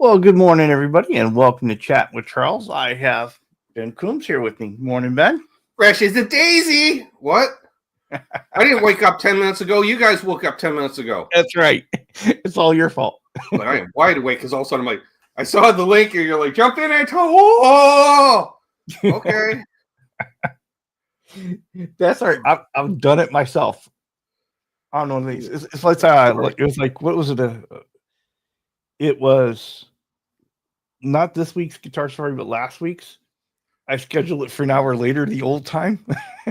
Well, good morning, everybody, and welcome to Chat with Charles. I have Ben Coombs here with me. Morning, Ben. Fresh as a daisy. What? I didn't wake up 10 minutes ago. You guys woke up 10 minutes ago. That's right. It's all your fault. But I am wide awake because all of a sudden I'm like, I saw the link and you're like, jump in and oh, okay. That's all right. I've done it myself. I don't know these. It's like it was like, what was it? It was not this week's guitar story, but last week's. I scheduled it for an hour later, the old time.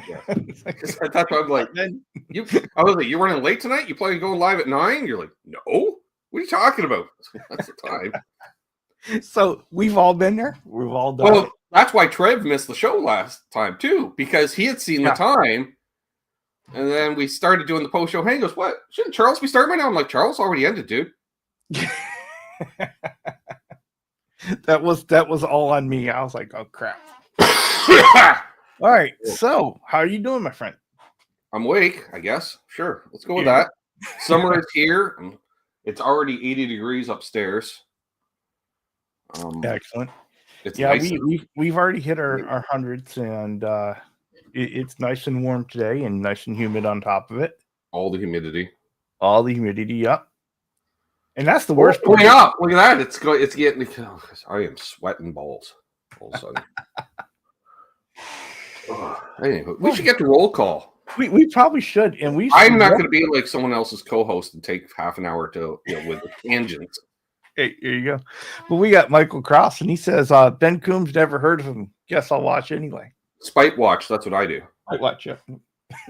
Yeah. I thought I'm like, I was like, you're running late tonight? You planning going live at 9? You're like, no. What are you talking about? That's the time. So we've all been there. We've all done it. That's why Trev missed the show last time too, because he had seen the time. And then we started doing the post show. Hey, he goes, what? Shouldn't Charles be starting right now? I'm like, Charles already ended, dude. That was all on me. I was like, oh crap. All right. So how are you doing, my friend? I'm awake, I guess. Sure. Let's go with that. Summer is here. It's already 80 degrees upstairs. Excellent. It's nice. We've already hit our hundreds, and it's nice and warm today and nice and humid on top of it. All the humidity. Yep. And that's the worst part. Look at that. It's getting. I am sweating balls all of a sudden. Anyway, we should get the roll call. We probably should, and I'm not going to be like someone else's co-host and take half an hour to with the tangents. Hey, here you go. But we got Michael Cross, and he says Ben Coombs, never heard of him. Guess I'll watch anyway. Spite watch. That's what I do. I watch you.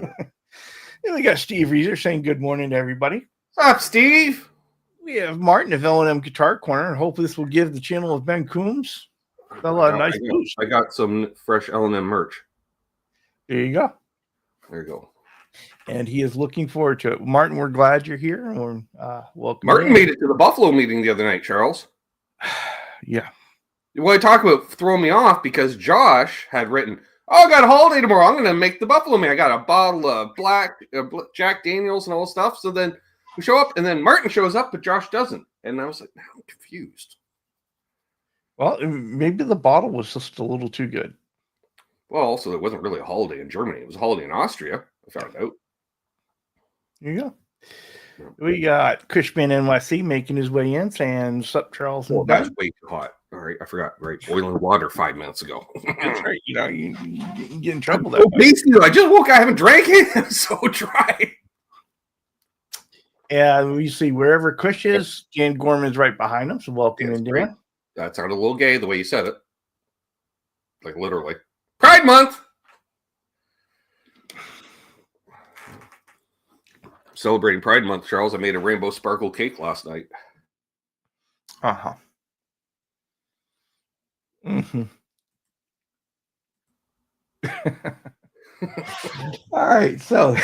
And we got Steve Reeser saying good morning to everybody. What's up, Steve? We have Martin of L&M Guitar Corner, and hopefully this will give the channel of Ben Coombs a nice boost. I got some fresh L&M merch. There you go. There you go. And he is looking forward to it. Martin, we're glad you're here. And welcome. Martin made it to the Buffalo meeting the other night, Charles. Yeah. Well, I talk about throwing me off because Josh had written, I got a holiday tomorrow. I'm going to make the Buffalo meeting. I got a bottle of black Jack Daniels and all this stuff. So then we show up, and then Martin shows up, but Josh doesn't. And I was like, now I'm confused. Well, maybe the bottle was just a little too good. Well, also, it wasn't really a holiday in Germany. It was a holiday in Austria. I found out. There you go. We got Cushman NYC making his way in, saying, sup, Charles? Well, that's way too hot. All right, I forgot. Right, boiling water 5 minutes ago. That's right. You know, you get in trouble. Basically, I just woke up. I haven't drank it. I'm so dry. And we see wherever Cush is, Dan Gorman's right behind him. So welcome in, Dan. That sounded a little gay the way you said it. Like literally. Pride Month. Celebrating Pride Month, Charles. I made a rainbow sparkle cake last night. Uh-huh. Mm-hmm. All right, so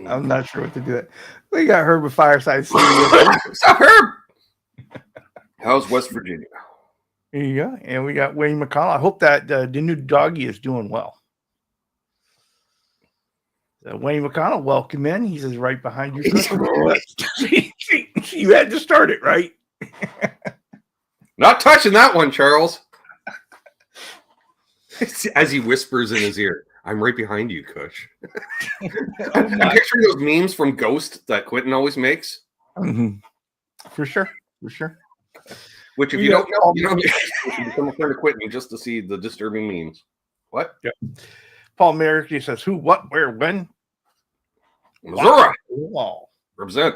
I'm not sure what to do. We got Herb with Fireside Studio. What's up, Herb? How's West Virginia? Here you go. And we got Wayne McConnell. I hope that the new doggy is doing well. Wayne McConnell, welcome in. He says right behind you. You had to start it, right? Not touching that one, Charles. As he whispers in his ear, I'm right behind you, Kush. I'm picturing those memes from Ghost that Quentin always makes. Mm-hmm. For sure. Which, if you don't know, you can become a friend of Quentin just to see the disturbing memes. What? Yep. Paul Merrick says, who, what, where, when? Missouri. Wow. Represent.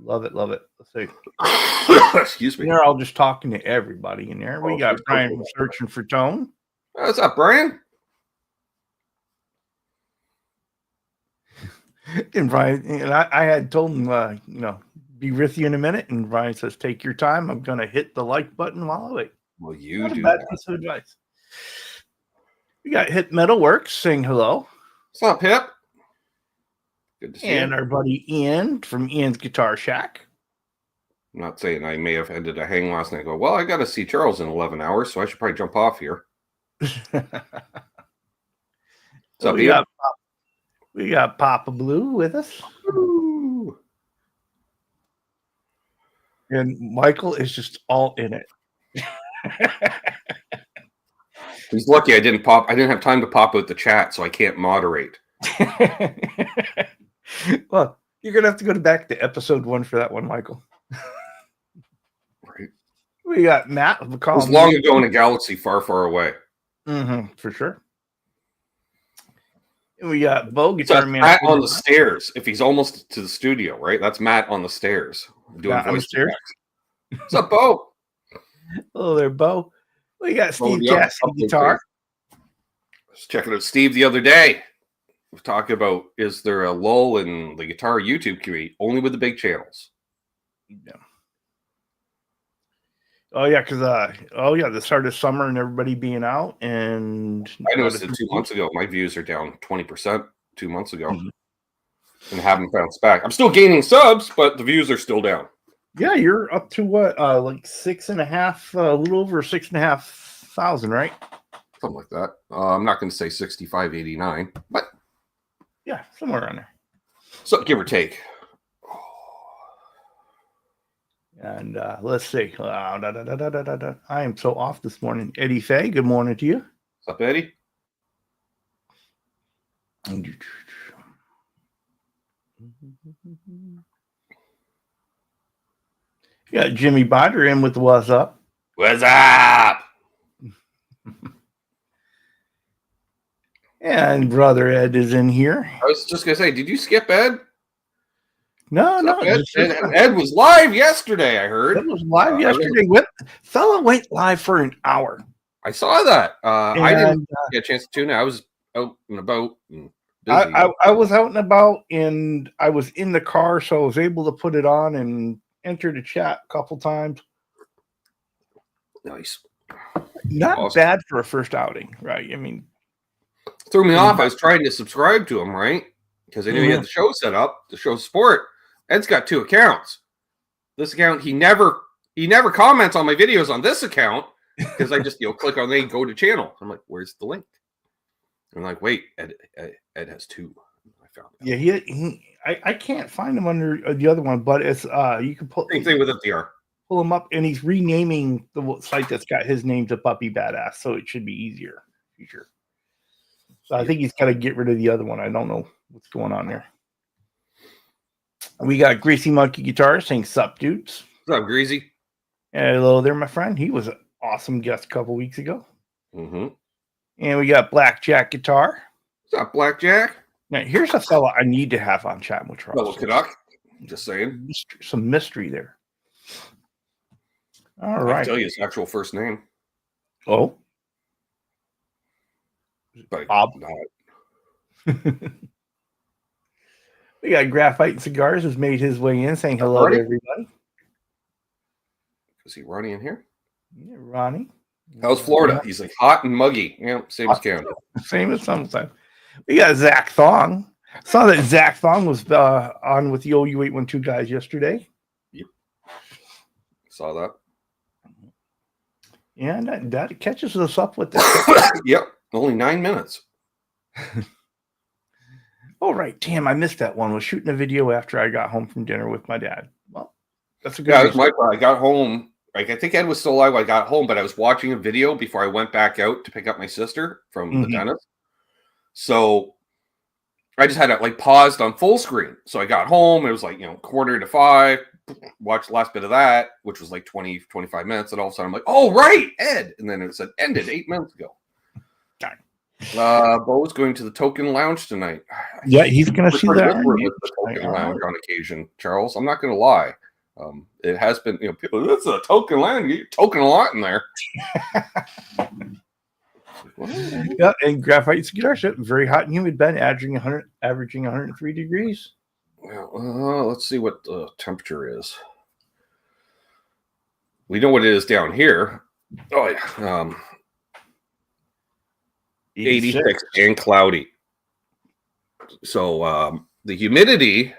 Love it. Let's see. Excuse me. They're all just talking to everybody in there. We got Brian searching for tone. What's up, Brian? And Brian, and I had told him, be with you in a minute. And Brian says, take your time. I'm going to hit the like button while I wait. Well, you do that. Piece of advice. We got Hit Metalworks saying hello. What's up, Hip? Good to see you. And our buddy Ian from Ian's Guitar Shack. I'm not saying I may have ended a hang last night. I go, well, I got to see Charles in 11 hours, so I should probably jump off here. What's up, Ian? We got Papa Blue with us. Ooh. And Michael is just all in it. He's lucky I didn't have time to pop out the chat, so I can't moderate. Well, you're gonna have to go back to episode 1 for that one, Michael. Right. We got Matt. It was long ago in a galaxy far, far away. For sure. And we got Bo, Guitar Man. Matt on the stairs. If he's almost to the studio, right? That's Matt on the stairs doing voice tracks. What's up, Bo? Hello there, Bo. We got Steve Cassidy guitar. I was checking out Steve the other day. We're talking about, is there a lull in the guitar YouTube community only with the big channels? Yeah. Oh yeah, because the start of summer and everybody being out, and I noticed it 2 months ago. My views are down 20% 2 months ago, and haven't bounced back. I'm still gaining subs, but the views are still down. Yeah, you're up to what, like 6.5, a little over 6,500, right? Something like that. I'm not going to say 6589, but yeah, somewhere around there. So give or take. And let's see. I am so off this morning. Eddie Fay, good morning to you. What's up, Eddie? Yeah, Jimmy Botter in with the what's up. What's up? And brother Ed is in here. I was just going to say, did you skip Ed? No. Ed was live yesterday, I heard. Ed was live yesterday. Fella went live for an hour. I saw that. I didn't get a chance to tune in. I was out and about. And I was out and about, and I was in the car, so I was able to put it on and enter the chat a couple times. Nice. Not bad for a first outing, right? I mean, threw me off. I was trying to subscribe to him, right? Because I knew he had the show set up, the show sport. Ed's got 2 accounts. This account, he never comments on my videos on this account because I just click on the go to channel. I'm like, where's the link? I'm like, wait, Ed has 2. I found it. Yeah, I can't find him under the other one, but it's you can pull same thing with FDR. Pull him up, and he's renaming the site that's got his name to Puppy Badass, so it should be easier. So I think he's got to get rid of the other one. I don't know what's going on there. We got Greasy Monkey Guitar saying, "Sup, dudes." What's up, Greasy? Hello there, my friend. He was an awesome guest a couple weeks ago. Mm-hmm. And we got Blackjack Guitar. What's up, Blackjack? Now, here's a fella I need to have on chat with Charles. Hello, Canuck. Just saying. Some mystery there. All right. I'll tell you his actual first name. Oh. But Bob. We got Graphite Cigars has made his way in, saying hello to everybody. Is he Ronnie in here? Yeah, Ronnie. How's Florida? He's like hot and muggy. Yeah, same as Canada. Same as sometimes. We got Zach Thong. Saw that Zach Thong was on with the OU812 guys yesterday. Yep. Saw that. Yeah, that catches us up with that. Yep. Only 9 minutes. Oh, right. Damn, I missed that one. I was shooting a video after I got home from dinner with my dad. Well, that's a good reason. I got home. Like, I think Ed was still alive when I got home, but I was watching a video before I went back out to pick up my sister from the dentist. So I just had it paused on full screen. So I got home. It was 4:45. Watched the last bit of that, which was 20, 25 minutes. And all of a sudden I'm like, oh, right, Ed. And then it said ended 8 minutes ago. Bo's going to the Token Lounge tonight. Yeah, he's going to see that. The Token Lounge on occasion, Charles. I'm not going to lie. It has been, people, this is a Token Lounge. You're token a lot in there. Yeah, and Graphite Guitar Ship, very hot and humid, Ben, averaging 103 degrees. Well, let's see what the temperature is. We know what it is down here. Oh, yeah. 86 and cloudy. So the humidity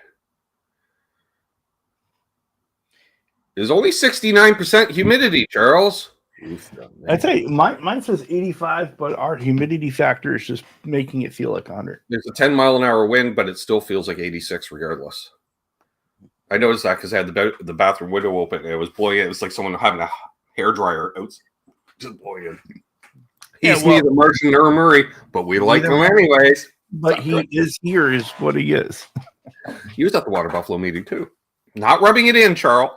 is only 69% humidity, Charles. I tell you, mine says 85, but our humidity factor is just making it feel like 100. There's a 10-mile-an-hour wind, but it still feels like 86 regardless. I noticed that because I had the bathroom window open and it was blowing in. It was like someone having a hair dryer out, just blowing in. He's neither Martian nor Murray, but we like him anyways. But he is here, is what he is. He was at the Water Buffalo meeting too. Not rubbing it in, Charles.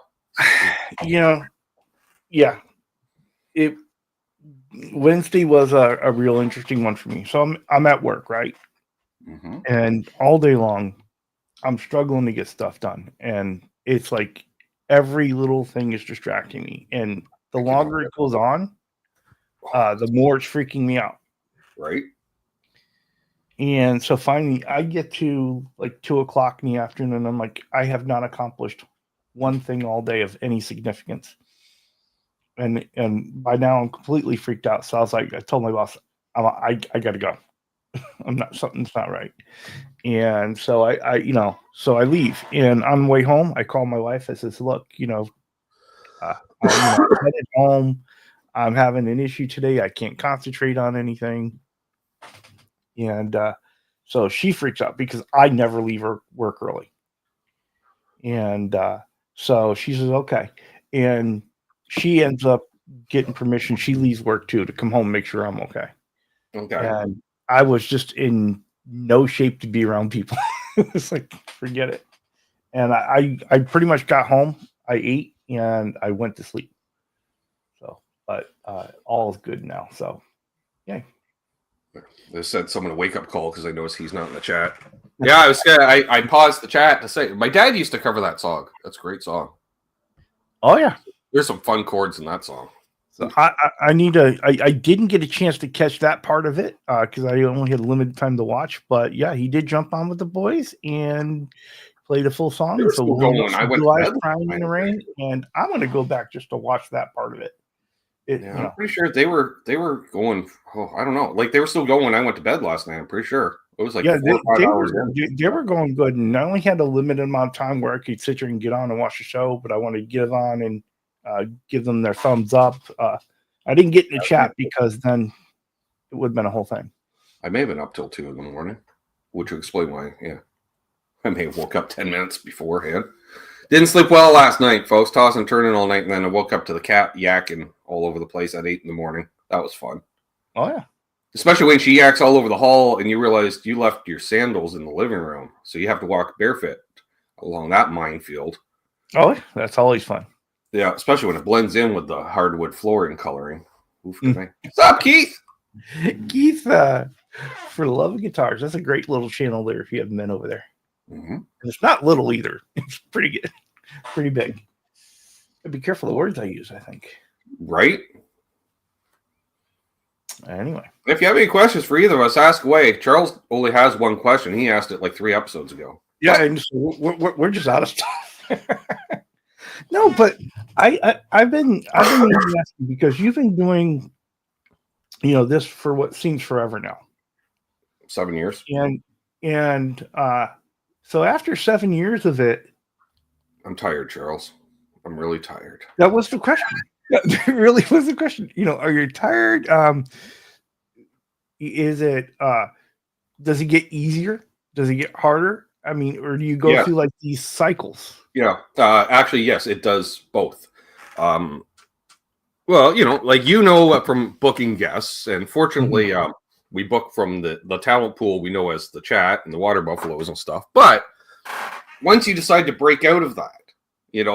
Yeah. Wednesday was a real interesting one for me. So I'm at work, right? Mm-hmm. And all day long, I'm struggling to get stuff done. And it's like every little thing is distracting me. And the longer it goes on, the more it's freaking me out. Right. And so finally, I get to like 2:00 in the afternoon. I'm like, I have not accomplished one thing all day of any significance. And by now I'm completely freaked out. So I was like, I told my boss, I got to go. Something's not right. And so I leave. And on the way home, I call my wife. I says, look, I'm headed home. I'm having an issue today. I can't concentrate on anything. And so she freaks out because I never leave her work early. And so she says, okay. And she ends up getting permission. She leaves work too to come home and make sure I'm okay. Okay. And I was just in no shape to be around people. It's like, forget it. And I pretty much got home. I ate and I went to sleep. So, but all is good now. So, yay. They sent someone a wake-up call because I noticed he's not in the chat. Yeah, I paused the chat to say my dad used to cover that song. That's a great song. Oh yeah, there's some fun chords in that song. So I didn't get a chance to catch that part of it because I only had limited time to watch. But yeah, he did jump on with the boys and played a full song. So I went to bed crying in the rain, and I'm going to go back just to watch that part of it. I'm pretty sure they were going. Oh, I don't know. Like they were still going when I went to bed last night. I'm pretty sure it was like 4 or 5 hours. They were going good, and I only had a limited amount of time where I could sit here and get on and watch the show. But I wanted to get on and give them their thumbs up. I didn't get in the chat because then it would have been a whole thing. I may have been up till 2 a.m, which would explain why. Yeah, I may have woke up 10 minutes beforehand. Didn't sleep well last night, folks. Tossing and turning all night, and then I woke up to the cat yakking all over the place at 8 a.m. That was fun. Oh, yeah. Especially when she yaks all over the hall, and you realized you left your sandals in the living room, so you have to walk barefoot along that minefield. Oh, that's always fun. Yeah, especially when it blends in with the hardwood flooring coloring. What's up, Keith? Keith, for the love of guitars, that's a great little channel there if you haven't been over there. Mm-hmm. And it's not little either. It's pretty good. Pretty big. I'd be careful the words I use, I think. Right? Anyway. If you have any questions for either of us, ask away. Charles only has one question. He asked it like 3 episodes ago. Yeah, and we're just out of stuff. No, but I've been asking because you've been doing, this for what seems forever now. 7 years. And so after 7 years of it, I'm tired, Charles. I'm really tired. That was the question. That really was the question. Are you tired? Is it? Does it get easier? Does it get harder? I mean, or do you go through like these cycles? Yeah, actually, yes, it does both. Well, from booking guests, and fortunately, we book from the talent pool we know as the chat and the Water Buffaloes and stuff. But once you decide to break out of that, there's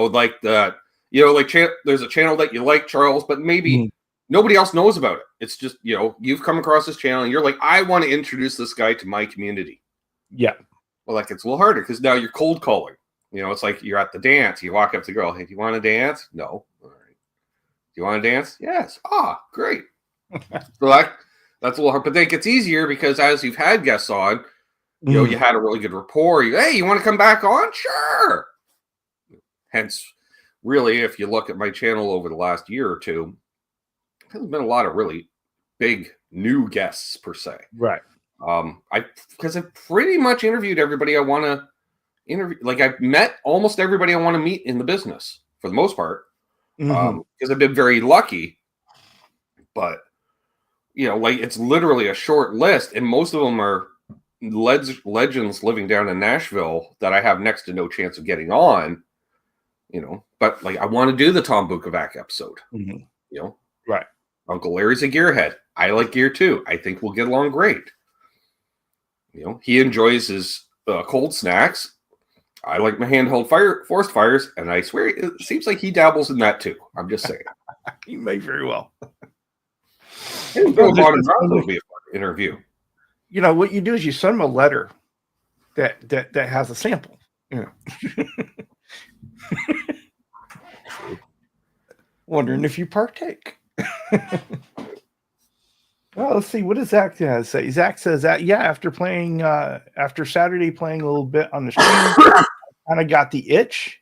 a channel that you like, Charles, but maybe nobody else knows about it. It's just, you've come across this channel and you're like, I want to introduce this guy to my community. Yeah. Well, it's a little harder because now you're cold calling. It's like you're at the dance. You walk up to the girl. Hey, do you want to dance? No. All right. Do you want to dance? Yes. Ah, great. So that's a little hard. But then it gets easier because as you've had guests on, you had a really good rapport. Hey, you want to come back on? Sure. Hence, really, if you look at my channel over the last year or two, there's been a lot of really big new guests per se. Right. Because I've pretty much interviewed everybody I want to interview. Like I've met almost everybody I want to meet in the business for the most part. Because I've been very lucky. But it's literally a short list, and most of them are legends living down in Nashville that I have next to no chance of getting on. But like I want to do the Tom Bukovac episode. Mm-hmm. Right. Uncle Larry's a gearhead. I like gear too. I think we'll get along great. He enjoys his cold snacks. I like my handheld forest fires, and I swear it seems like he dabbles in that too. I'm just saying. He may very well. It'll be a fun interview. What you do is you send him a letter that has a sample. Wondering if you partake. Well, let's see. What does Zach say? Zach says that, after Saturday playing a little bit on the stream, kind of got the itch.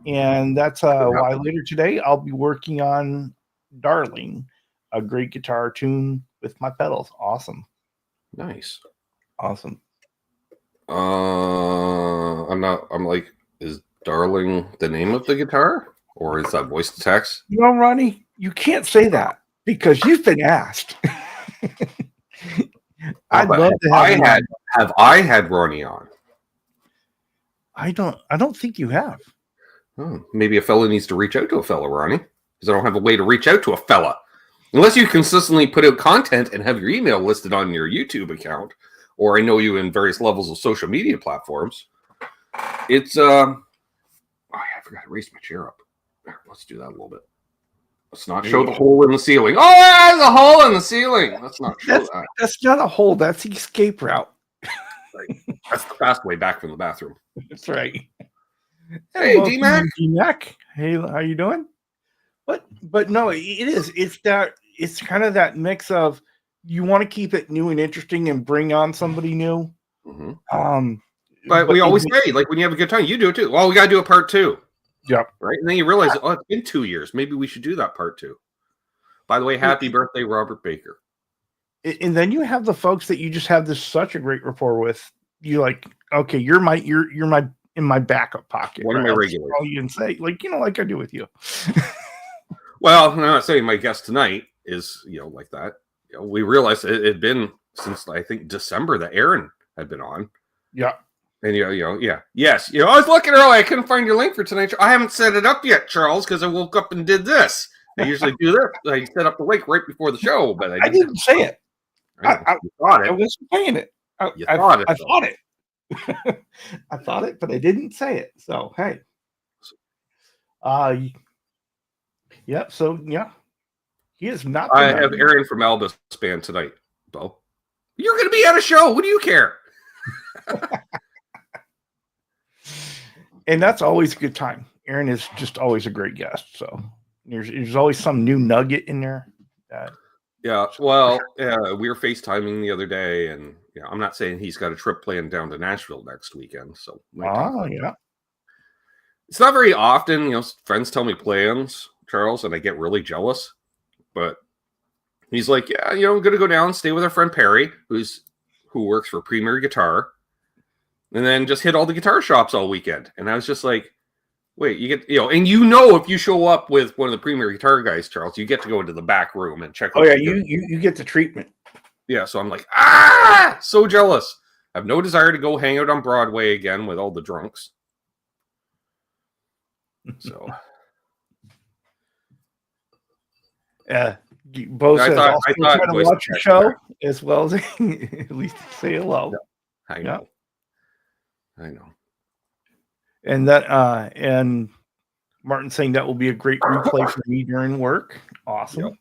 And that's why later today I'll be working on Darling, a great guitar tune with my pedals. Awesome. Nice. Awesome. I'm like, is Darling the name of the guitar? Or is that voice to text? Ronnie, you can't say that because you've been asked. I'd love to have I had Ronnie on? I don't think you have. Maybe a fella needs to reach out to a fella, Ronnie, because I don't have a way to reach out to a fella. Unless you consistently put out content and have your email listed on your YouTube account, or I know you in various levels of social media platforms. It's I forgot to raise my chair up. Let's do that a little bit. Let's not show the hole in the ceiling. Oh, there's a hole in the ceiling. Let's not show that. That's not a hole. That's the escape route. Right. That's the fast way back from the bathroom. That's right. Hey, D-Mac. D-Mac. Hey, how you doing? But no, it is. It's kind of that mix of you want to keep it new and interesting and bring on somebody new. Mm-hmm. But we always say, like, when you have a good time, you do it too. Well, we got to do a part 2. Yeah. Right. And then you realize, it's been 2 years. Maybe we should do that part 2. By the way, happy birthday, Robert Baker. And then you have the folks that you just have such a great rapport with. You like, okay, you're in my backup pocket. One of my regulars. All you can say, like I do with you. Well, I'm not saying my guest tonight is, like that. We realized it had been since I think December that Aaron had been on. Yeah. And yes. I was looking early. I couldn't find your link for tonight. I haven't set it up yet, Charles, because I woke up and did this. I usually do this. I set up the link right before the show, but I didn't say it. I thought it. I wasn't saying it. I thought it. I thought it, but I didn't say it. So hey. Yep. So yeah, he is not. I have Aaron from Albus band tonight, Bo. You're going to be at a show. What do you care? And that's always a good time. Aaron is just always a great guest. So there's always some new nugget in there. Yeah. Well, we were FaceTiming the other day, and I'm not saying he's got a trip planned down to Nashville next weekend. So yeah. It's not very often, friends tell me plans, Charles, and I get really jealous. But he's like, yeah, I'm going to go down and stay with our friend Perry, who works for Premier Guitar, and then just hit all the guitar shops all weekend. And I was just like, wait, you get, and if you show up with one of the Premier Guitar guys, Charles, you get to go into the back room and check. Oh yeah, you get the treatment. Yeah, so I'm like, so jealous. I have no desire to go hang out on Broadway again with all the drunks. So, Bo says I thought to watch your show as well as at least say hello. Yeah, I know. And that and Martin saying that will be a great replay for me during work. Awesome. Yep.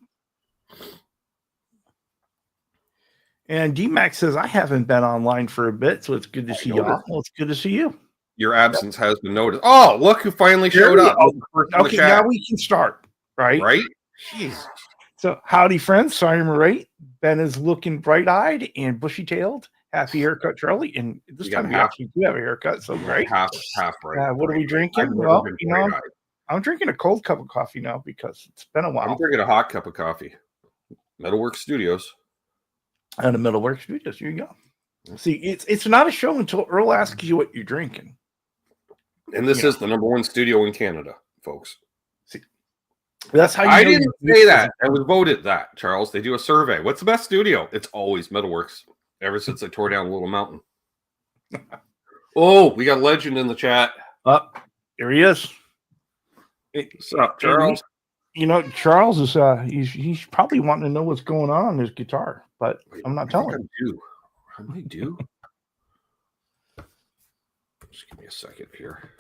And DMAX says I haven't been online for a bit, so it's good to see y'all. Well, it's good to see you. Your absence has been noticed. Oh, look who finally showed up. Okay, now we can start. Right? Jeez. So, howdy, friends. Sorry, I'm right. Ben is looking bright-eyed and bushy-tailed. Happy haircut, Charlie. And this time you actually do have a haircut, so great. Half right. What are we drinking? Well, I'm drinking a cold cup of coffee now because it's been a while. I'm drinking a hot cup of coffee. Metalworks Studios. And the Metalworks Studios. Here you go. See, it's not a show until Earl asks you what you're drinking. And this is the #1 studio in Canada, folks. See, that's how I didn't say that. I was voted that, Charles. They do a survey. What's the best studio? It's always Metalworks. Ever since I tore down Little Mountain. Oh, we got Legend in the chat. Here he is. What's up, Charles? Charles is he's probably wanting to know what's going on his guitar, but I'm not telling him. I might do. Just give me a second here.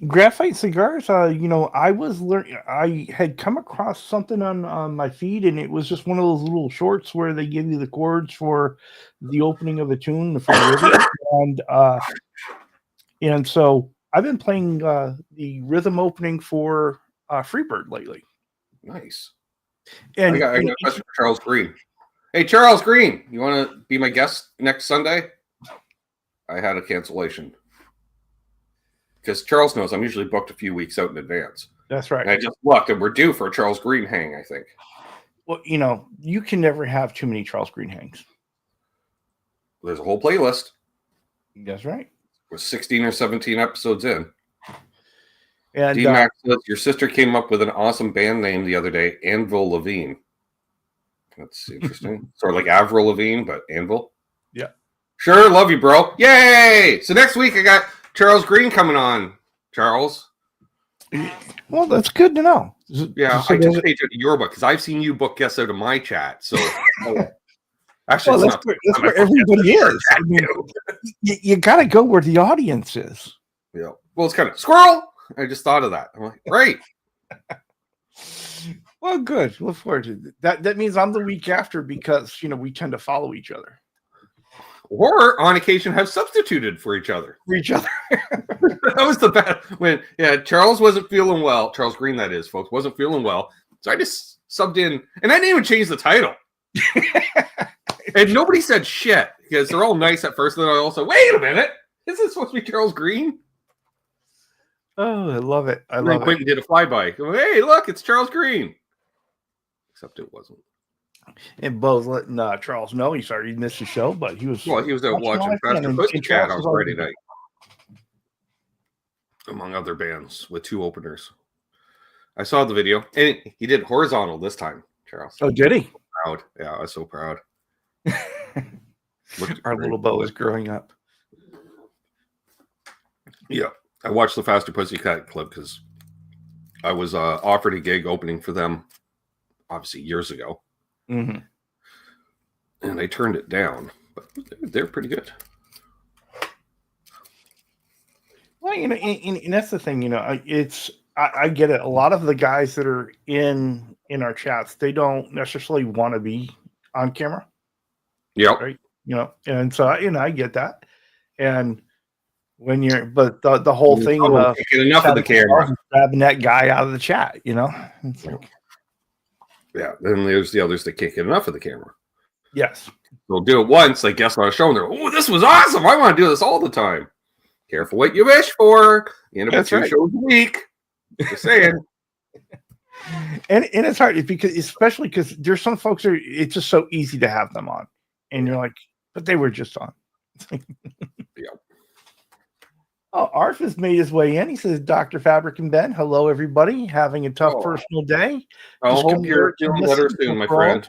Graphite cigars. I was learning. I had come across something on my feed, and it was just one of those little shorts where they give you the chords for the opening of a tune for rhythm, and so I've been playing the rhythm opening for Freebird lately. Nice. And I got a question for Charles Green. Hey, Charles Green, you want to be my guest next Sunday? I had a cancellation. Because Charles knows I'm usually booked a few weeks out in advance. That's right. And I just looked, and we're due for a Charles Green hang, I think. Well, you can never have too many Charles Green hangs. There's a whole playlist. That's right. We're 16 or 17 episodes in. And D-Max says, your sister came up with an awesome band name the other day, Anvil Levine. That's interesting. Sort of like Avril Lavigne, but Anvil. Yeah. Sure, love you, bro. Yay! So next week I got Charles Green coming on. Charles. Well, that's good to know. Yeah, I just paid your book because I've seen you book guests out of my chat. So actually, that's where everybody is. I mean, you got to go where the audience is. Yeah. Well, it's kind of squirrel. I just thought of that. I'm like, right. Well, good. Look forward to that. That means I'm the week after because we tend to follow each other. Or on occasion have substituted for each other. That was the best when Charles wasn't feeling well. Charles Green, that is, folks, wasn't feeling well. So I just subbed in, and I didn't even change the title. And nobody said shit because they're all nice at first. And then I also wait a minute, is this supposed to be Charles Green? Oh, I love it. I and love Quentin did a flyby. Hey, look, it's Charles Green. Except it wasn't. And Bo's letting Charles know he's already missed the show, but he was out watching Faster Pussycat on Friday night, among other bands with 2 openers. I saw the video, and he did horizontal this time, Charles. Oh, did he? Proud. Yeah, I was so proud. Our little Bo is growing up. Yeah, I watched the Faster Pussycat clip because I was offered a gig opening for them, obviously years ago. Mm-hmm. And I turned it down, but they're pretty good. Well, and that's the thing, I get it. A lot of the guys that are in our chats, they don't necessarily want to be on camera. Yeah. Right. And so, I get that. And when but the whole thing of enough of the camera, grabbing that guy out of the chat, It's like, yeah, then there's the others that can't get enough of the camera. Yes. They'll do it once, they guess on a show, and they're, oh, this was awesome. I want to do this all the time. Careful what you wish for. You end up with 2 shows a week. Just saying. and it's hard especially because there's some folks that it's just so easy to have them on. And you're like, but they were just on. Yeah. Oh, Arf has made his way in. He says, Dr. Fabric and Ben, hello, everybody. Having a tough personal day. I hope you're feeling better soon, my friend.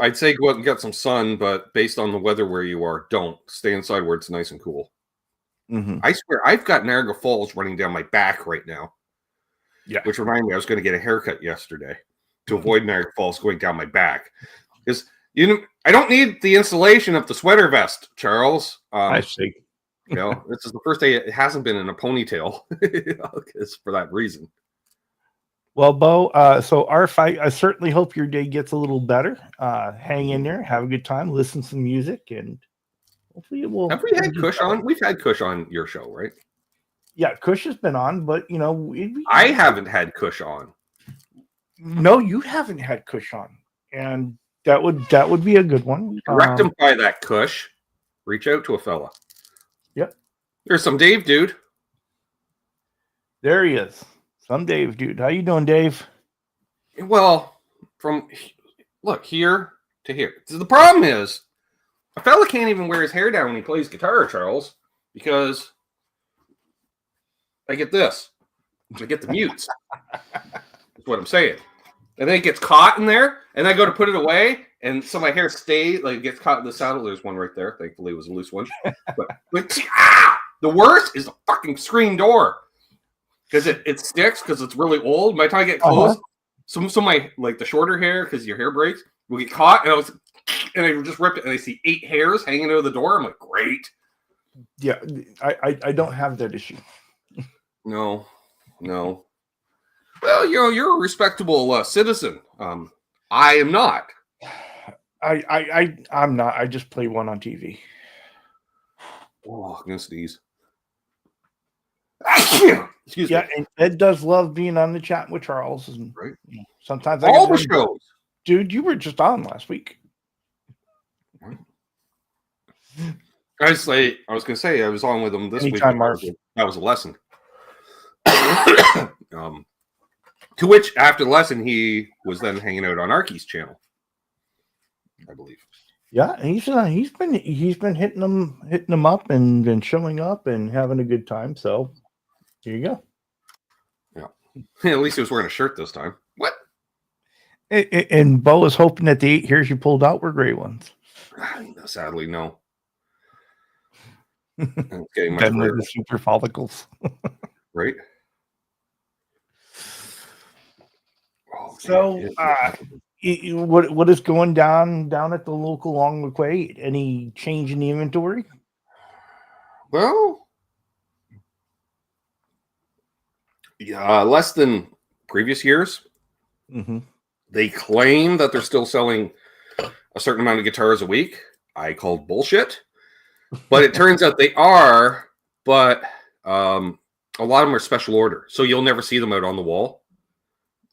I'd say go out and get some sun, but based on the weather where you are, don't. Stay inside where it's nice and cool. Mm-hmm. I swear, I've got Niagara Falls running down my back right now. Yeah. Which reminded me, I was going to get a haircut yesterday to avoid Niagara Falls going down my back. Because, I don't need the installation of the sweater vest, Charles. I see. This is the first day it hasn't been in a ponytail. It's for that reason. Well, Bo, so Arf, I certainly hope your day gets a little better. Hang in there, have a good time, listen to some music, and hopefully it will. Have we had Kush on? We've had Kush on your show, right? Yeah, Kush has been on, but I haven't had Kush on. No, you haven't had Kush on, and that would be a good one. Rectify that, Kush. Reach out to a fella. Yep. There's some Dave, dude. There he is. Some Dave, dude. How you doing, Dave? Well, from here to here. So the problem is, a fella can't even wear his hair down when he plays guitar, Charles, because I get this. I get the mutes. That's what I'm saying. and then it gets caught in there, and I go to put it away, and so my hair stays, like, it gets caught in the saddle. There's one right there. Thankfully, it was a loose one. But the worst is the fucking screen door. Because it sticks, because it's really old. By the time I get close, some my, like, the shorter hair, because your hair breaks, will get caught, and I just ripped it, and I see 8 hairs hanging out of the door. I'm like, great. Yeah, I don't have that issue. No. Well, you're a respectable citizen. I am not. I'm not. I just play one on TV. Oh, I'm gonna sneeze. Excuse me. And Ed does love being on the chat with Charles. And, right. Sometimes all the shows. Dude, you were just on last week. I was gonna say I was on with him this week. That was a lesson. To which, after the lesson, he was then hanging out on Arky's channel, I believe. Yeah, he's been hitting them up and been showing up and having a good time. So here you go. Yeah, at least he was wearing a shirt this time. What? And Bo is hoping that the 8 hairs you pulled out were gray ones. Sadly, no. It's getting much better. The super follicles, right? So, what is going down at the local Long McQuaid? Any change in the inventory? Well, yeah, less than previous years. Mm-hmm. They claim that they're still selling a certain amount of guitars a week. I called bullshit, but it turns out they are. But a lot of them are special order, so you'll never see them out on the wall.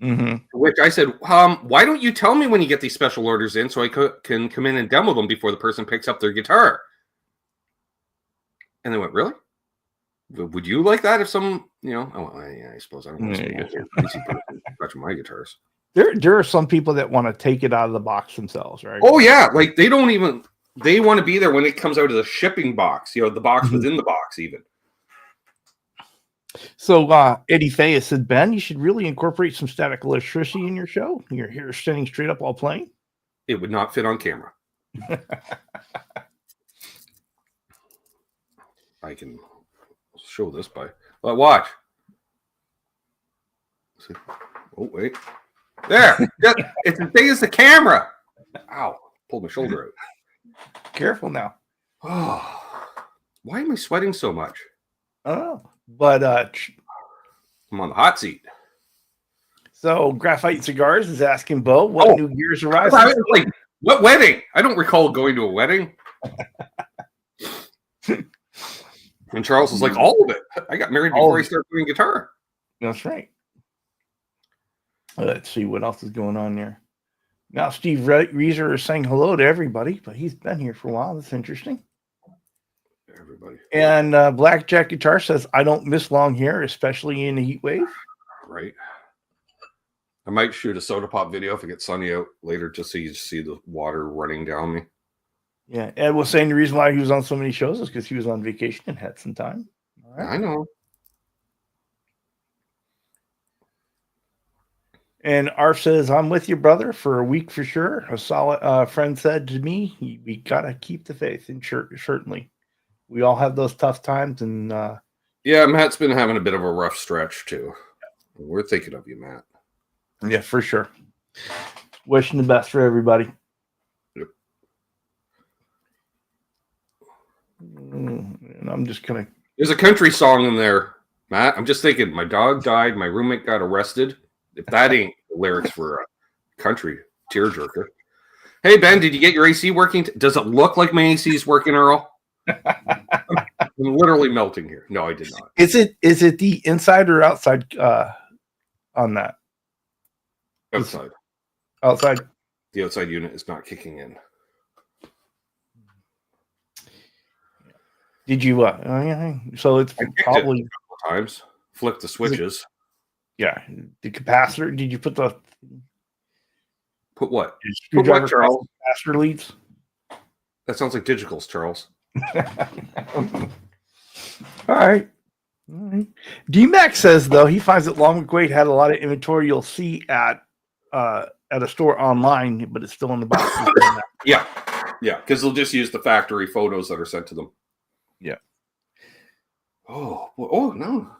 Mm-hmm. Which I said, why don't you tell me when you get these special orders in so I can come in and demo them before the person picks up their guitar? And they went, really? Would you like that if some, I suppose I don't want to touch my guitars. There are some people that want to take it out of the box themselves, right? Oh, yeah. Like, they want to be there when it comes out of the shipping box, the box within the box even. So Eddie Fayes said, Ben, you should really incorporate some static electricity in your show. Your hair standing straight up while playing. It would not fit on camera. I can show this by. But watch. Oh, wait. There. It's as big as the camera. Ow. Pulled my shoulder out. Careful now. Oh, why am I sweating so much? Oh. But I'm on the hot seat. So Graphite Cigars is asking Bo what New Year's arrives. Like, what wedding? I don't recall going to a wedding. And Charles was like, all of it. I got married before I started playing guitar. That's right. Let's see what else is going on there. Now Steve Reeser is saying hello to everybody, but he's been here for a while. That's interesting. Everybody. And Blackjack Guitar says, I don't miss long hair, especially in a heat wave. Right. I might shoot a soda pop video if it gets sunny out later, just so you see the water running down me. Yeah. Ed was saying the reason why he was on so many shows is because he was on vacation and had some time. All right. I know. And Arf says, I'm with you, brother, for a week for sure. A solid friend said to me, we got to keep the faith, and certainly. We all have those tough times, and yeah, Matt's been having a bit of a rough stretch too. We're thinking of you, Matt. Yeah, for sure. Wishing the best for everybody. Yep. And I'm just gonna. There's a country song in there, Matt. I'm just thinking. My dog died. My roommate got arrested. If that ain't the lyrics for a country tearjerker. Hey Ben, did you get your AC working? Does it look like my AC is working, Earl? I'm literally melting here. No, I did not. Is it the inside or outside on that? Outside. Outside. The outside unit is not kicking in. Did you so it's probably a couple times. Flick the switches. Yeah. The capacitor. Did you put what, Charles? Capacitor leads? That sounds like digitals, Charles. All right. D-Mac says, though, he finds that Long McQuaid had a lot of inventory you'll see at at a store online, but it's still in the box. Yeah, because they'll just use the factory photos that are sent to them. Yeah. Oh no.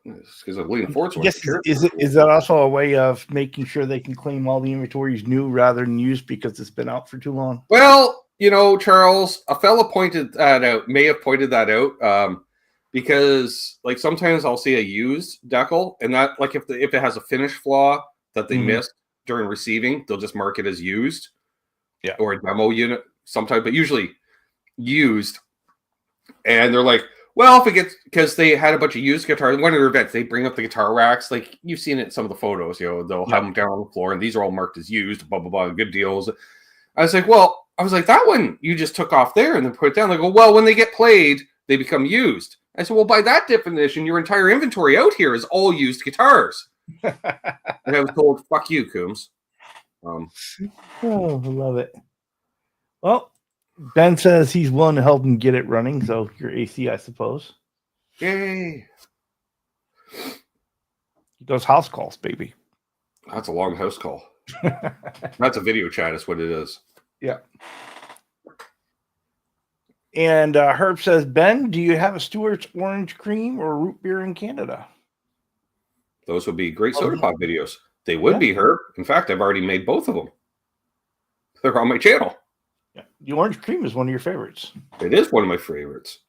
Because I'm leaning forward. So is that also a way of making sure they can claim all the inventory is new rather than used because it's been out for too long? Well, Charles, a fella may have pointed that out, because like sometimes I'll see a used decal, and that like if it has a finish flaw that they missed during receiving, they'll just mark it as used, or a demo unit sometime, but usually used. And they're like, well, if it gets, because they had a bunch of used guitars. One of their events, they bring up the guitar racks. Like you've seen it in some of the photos, they'll have them down on the floor, and these are all marked as used, blah, blah, blah, good deals. I was like, that one you just took off there and then put it down. They go, well, when they get played, they become used. I said, well, by that definition, your entire inventory out here is all used guitars. And I was told, fuck you, Coombs. Oh, I love it. Well, Ben says he's willing to help him get it running, so your AC, I suppose. Yay. He does house calls, baby. That's a long house call. That's a video chat is what it is. Yeah. And Herb says, Ben, do you have a Stewart's Orange Cream or root beer in Canada? Those would be great soda pop videos. They would be, Herb. In fact, I've already made both of them. They're on my channel. Yeah. The orange cream is one of your favorites. It is one of my favorites.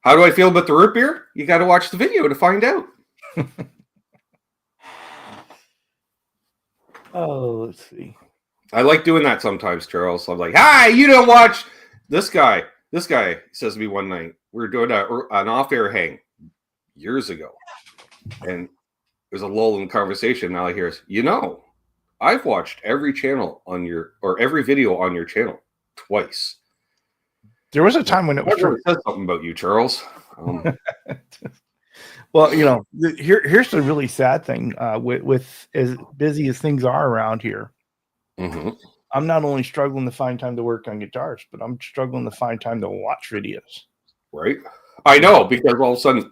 How do I feel about the root beer? You got to watch the video to find out. Oh, let's see. I like doing that sometimes, Charles. I'm like, hi, you don't watch this guy. This guy says to me one night, we were doing an off-air hang years ago. And there's a lull in the conversation. Now I hear, I've watched every channel every video on your channel twice. There was a time when it was true. Said something about you, Charles. Well, here's the really sad thing. With as busy as things are around here, I'm not only struggling to find time to work on guitars, but I'm struggling to find time to watch videos. Right? I know, because all of a sudden,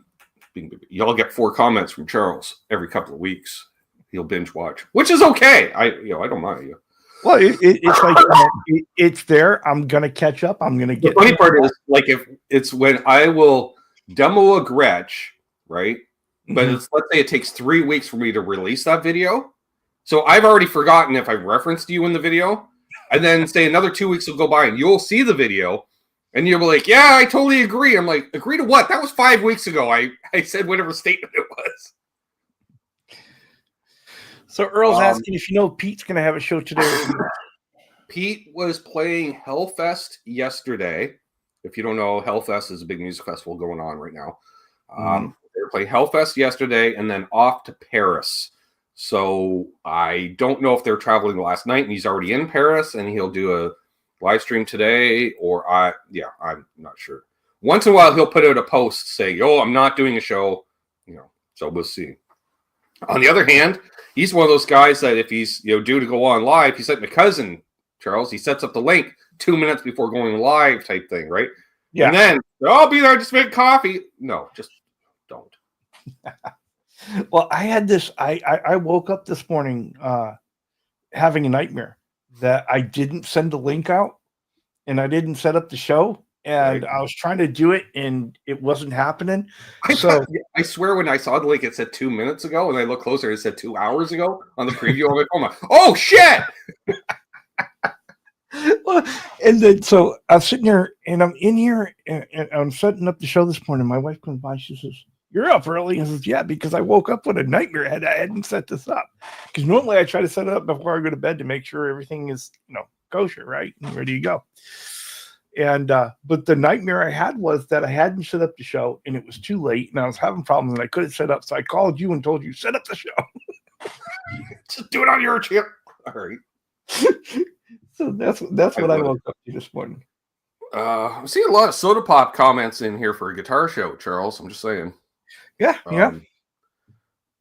y'all get 4 comments from Charles every couple of weeks. He'll binge watch, which is okay. I don't mind you. Well, it's like it's there. I'm gonna catch up. I'm gonna get. The funny part is, like, if it's when I will demo a Gretsch, right? But let's say it takes 3 weeks for me to release that video, so I've already forgotten if I referenced you in the video, and then say another 2 weeks will go by and you'll see the video, and you'll be like, "Yeah, I totally agree." I'm like, "Agree to what? That was 5 weeks ago. I said whatever statement it was." So Earl's asking if Pete's going to have a show today. Pete was playing Hellfest yesterday. If you don't know, Hellfest is a big music festival going on right now. They were playing Hellfest yesterday and then off to Paris. So I don't know if they're traveling last night and he's already in Paris and he'll do a live stream today, or I'm not sure. Once in a while, he'll put out a post saying, I'm not doing a show, so we'll see. On the other hand, he's one of those guys that if he's due to go on live, he's like my cousin, Charles. He sets up the link 2 minutes before going live type thing, right? Yeah. And then I'll be there just make coffee. No, just don't. Well, I had this. I woke up this morning having a nightmare that I didn't send the link out and I didn't set up the show. And I was trying to do it, and it wasn't happening. I swear when I saw the link, it said 2 minutes ago, and I looked closer, it said 2 hours ago on the preview. I'm like, oh shit! Well, and then so I'm sitting here, and I'm in here, and I'm setting up the show this morning. My wife comes by, she says, "You're up early?" I says, "Yeah, because I woke up with a nightmare. I hadn't set this up. Because normally I try to set it up before I go to bed to make sure everything is kosher, right, and ready to go." And but the nightmare I had was that I hadn't set up the show and it was too late and I was having problems and I couldn't set up. So I called you and told you, set up the show. Just do it on your channel. All right. So that's what I woke up to this morning. I'm seeing a lot of soda pop comments in here for a guitar show, Charles. I'm just saying. Yeah.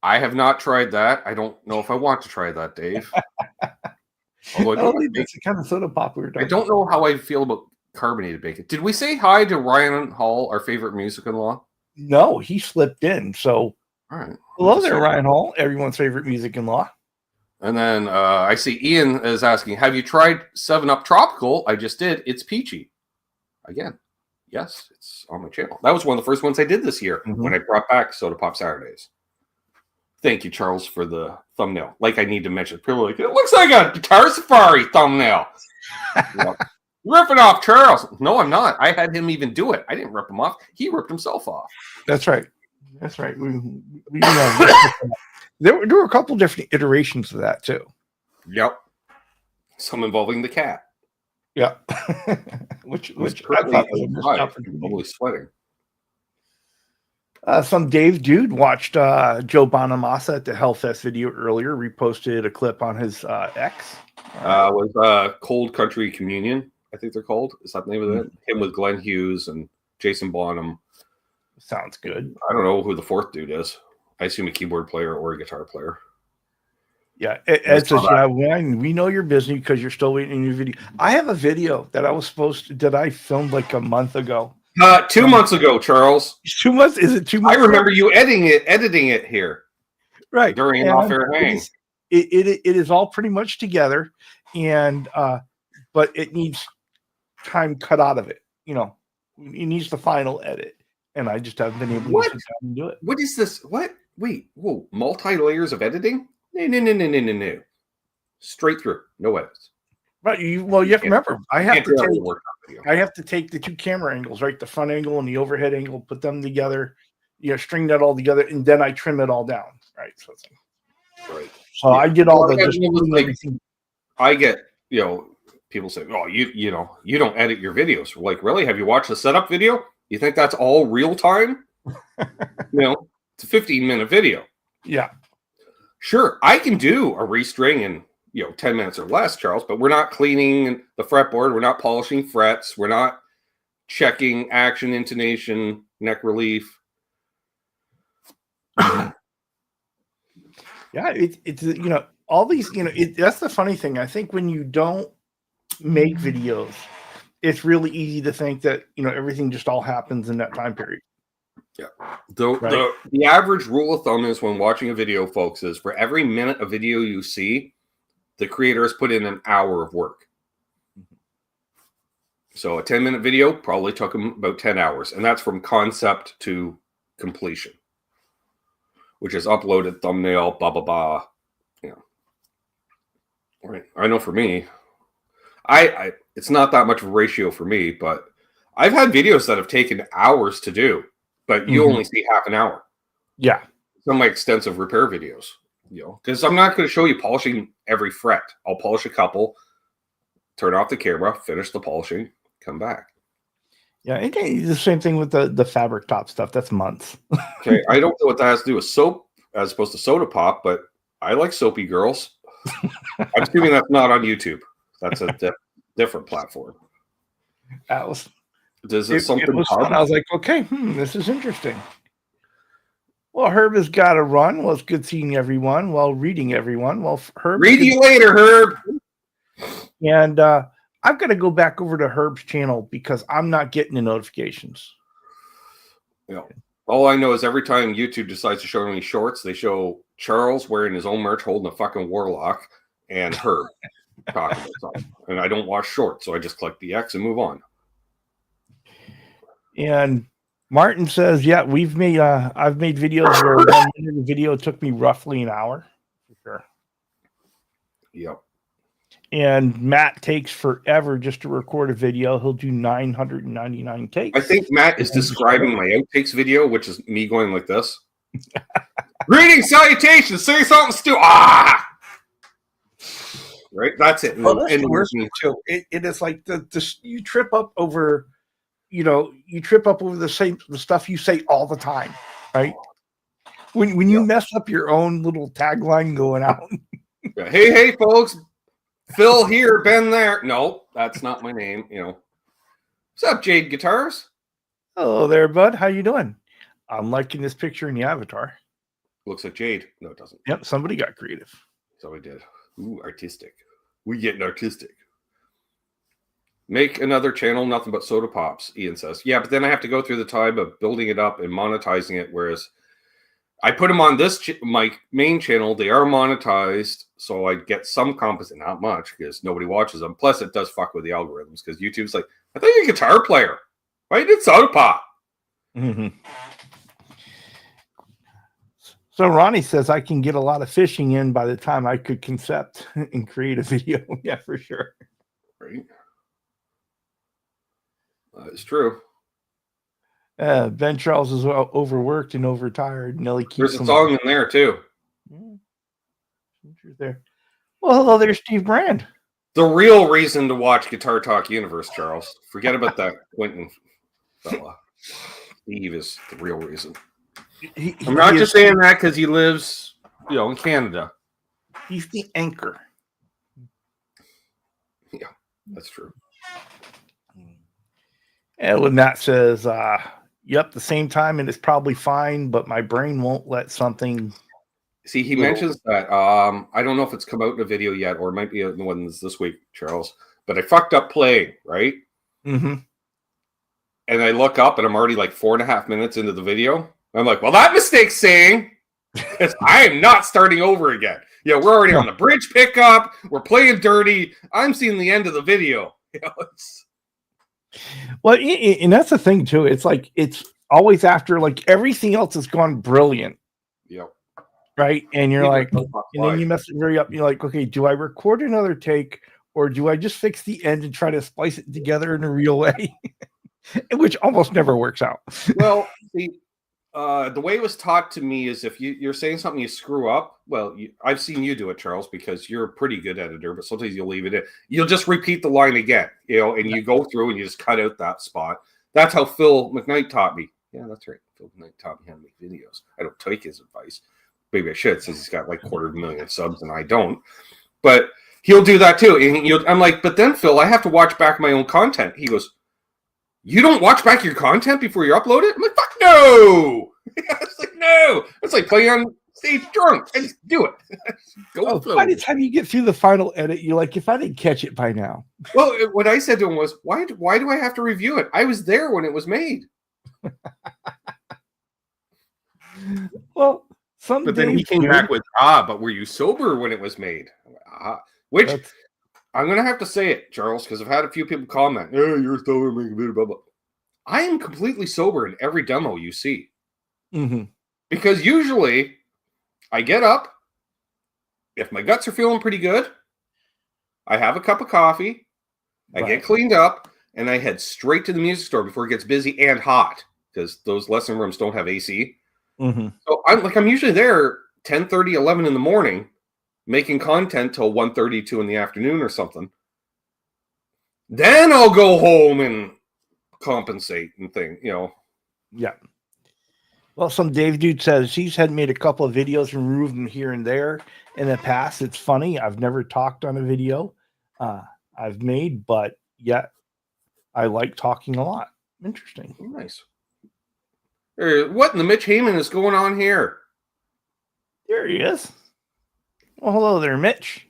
I have not tried that. I don't know if I want to try that, Dave. Although that's the kind of soda pop we were talking I don't know how I feel about carbonated bacon. Did we say hi to Ryan Hall, our favorite music-in-law? No, he slipped in. So All right. Hello there, Ryan Hall, everyone's favorite music in law. And then I see Ian is asking, have you tried 7-Up Tropical? I just did. It's peachy. Again, yes, it's on my channel. That was one of the first ones I did this year when I brought back Soda Pop Saturdays. Thank you, Charles, for the thumbnail. Like I need to mention, people are like, it looks like a Guitar Safari thumbnail. Ripping off Charles. No, I'm not. I had him even do it. I didn't rip him off. He ripped himself off. That's right. That's right. There were a couple different iterations of that too. Yep. Some involving the cat. Yeah. which I thought was a missed opportunity. Probably sweating. Some Dave Dude watched Joe Bonamassa at the Hellfest video earlier, reposted a clip on his X. Was Cold Country Communion, I think they're called. Is that the name of it? Him with Glenn Hughes and Jason Bonham. Sounds good. I don't know who the fourth dude is. I assume a keyboard player or a guitar player. Yeah, Ed says, yeah, we know you're busy because you're still waiting on your video. I have a video that I filmed like a month ago. 2 months ago, Charles. 2 months? Is it 2 months? I remember you editing it here. Right. During an off-air hang. It is all pretty much together, and but it needs time cut out of it. You know, it needs the final edit. And I just haven't been able to sit down and do it. What is this? What? Wait, whoa, multi-layers of editing? No. Straight through, no edits. Right. You have to remember, I have to take the two camera angles, right? The front angle and the overhead angle, put them together, string that all together, and then I trim it all down. Right. So I did all the I get, people say, oh, you don't edit your videos. We're like, really? Have you watched the setup video? You think that's all real time? It's a 15-minute video. Yeah. Sure, I can do a restring in 10 minutes or less, Charles, but we're not cleaning the fretboard. We're not polishing frets. We're not checking action, intonation, neck relief. Yeah, it's all these, that's the funny thing. I think when you don't make videos, it's really easy to think that everything just all happens in that time period. Yeah. The average rule of thumb is when watching a video, folks, is for every minute of video you see, the creator has put in an hour of work. So a 10-minute video probably took them about 10 hours, and that's from concept to completion, which is uploaded, thumbnail, blah blah blah. Right. I know for me, I it's not that much of a ratio for me, but I've had videos that have taken hours to do, but you only see half an hour. Yeah. Some of my extensive repair videos, because I'm not going to show you polishing every fret. I'll polish a couple, turn off the camera, finish the polishing, come back. Yeah, okay. The same thing with the fabric top stuff. That's months. Okay, I don't know what that has to do with soap as opposed to soda pop, but I like soapy girls. I'm assuming that's not on YouTube. That's a different platform. That was. Does it something? Was fun. I was like, okay, this is interesting. Well, Herb has got to run. Well, it's good seeing everyone. Well, reading everyone. Well, Herb. Read you later, Herb. And I've got to go back over to Herb's channel because I'm not getting the notifications. All I know is every time YouTube decides to show me shorts, they show Charles wearing his own merch, holding a fucking warlock, and Herb talking about something. And I don't watch shorts, so I just click the X and move on. And Martin says, yeah, I've made videos where 1 minute of video took me roughly an hour. For sure. Yep. And Matt takes forever just to record a video. He'll do 999 takes. I think Matt is describing my outtakes video, which is me going like this. Greetings, salutations, say something stupid. Right? That's it. Well, that's the worst thing, too. It is like you trip up over, the stuff you say all the time, right? When you mess up your own little tagline going out. Hey, folks. Phil here, Ben there. No, that's not my name. What's up, Jade Guitars? Hello there, bud. How you doing? I'm liking this picture in the avatar. Looks like Jade. No, it doesn't. Yep, somebody got creative. Somebody did. Ooh, artistic. We getting artistic. Make another channel, nothing but soda pops, Ian says. Yeah, but then I have to go through the time of building it up and monetizing it, whereas I put them on this my main channel. They are monetized, so I get some composite, not much, because nobody watches them. Plus, it does fuck with the algorithms, because YouTube's like, I think you're a guitar player. Why did Southpaw? Mm-hmm. So Ronnie says I can get a lot of fishing in by the time I could concept and create a video. Yeah, for sure. Right. It's true. Ben Charles is overworked and overtired. Nelly keeps There's a song in there too. There. Well, hello there, Steve Brand. The real reason to watch Guitar Talk Universe, Charles. Forget about that Quentin fella. Steve is the real reason. I'm not just saying that because he lives, in Canada. He's the anchor. Yeah, that's true. And when Matt says, yep, the same time, and it's probably fine, but my brain won't let something. See, he mentions that. I don't know if it's come out in a video yet, or it might be in the ones this week, Charles. But I fucked up playing, right? Mm-hmm. And I look up, and I'm already like 4.5 minutes into the video. I'm like, well, that mistake's saying I am not starting over again. Yeah, we're already on the bridge pickup. We're playing dirty. I'm seeing the end of the video. Well, and that's the thing too. It's like it's always after like everything else has gone brilliant. Yep. Right, and you're like, and then you mess it very up. You're like, okay, do I record another take, or do I just fix the end and try to splice it together in a real way, which almost never works out. Well, the way it was taught to me is if you're saying something you screw up, well, I've seen you do it, Charles, because you're a pretty good editor, but sometimes you'll leave it in. You'll just repeat the line again, and you go through and you just cut out that spot. That's how Phil McKnight taught me. Yeah, that's right. Phil McKnight taught me how to make videos. I don't take his advice. Maybe I should, since he's got like 250,000 subs and I don't. But he'll do that too. And I'm like, but then, Phil, I have to watch back my own content. He goes, you don't watch back your content before you upload it? I'm like, fuck no! It's like, no! It's like playing on stage drunk. I just do it. By the time you get through the final edit, you're like, if I didn't catch it by now. Well, what I said to him was, why do I have to review it? I was there when it was made. Well, but then he came back with, but were you sober when it was made? Which I'm going to have to say it, Charles, because I've had a few people comment, hey, you're sober, making a bit of blah, blah. I am completely sober in every demo you see. Mm-hmm. Because usually I get up, if my guts are feeling pretty good, I have a cup of coffee, I get cleaned up, and I head straight to the music store before it gets busy and hot, because those lesson rooms don't have AC. Mm-hmm. So I'm usually there 10:30, 11 in the morning, making content till 1:30, 2 in the afternoon or something. Then I'll go home and compensate and thing, Yeah. Well, some Dave dude says he's had made a couple of videos and removed them here and there in the past. It's funny. I've never talked on a video I've made, but yet I like talking a lot. Interesting. Nice. What in the Mitch Heyman is going on here? There he is. Well, hello there, Mitch.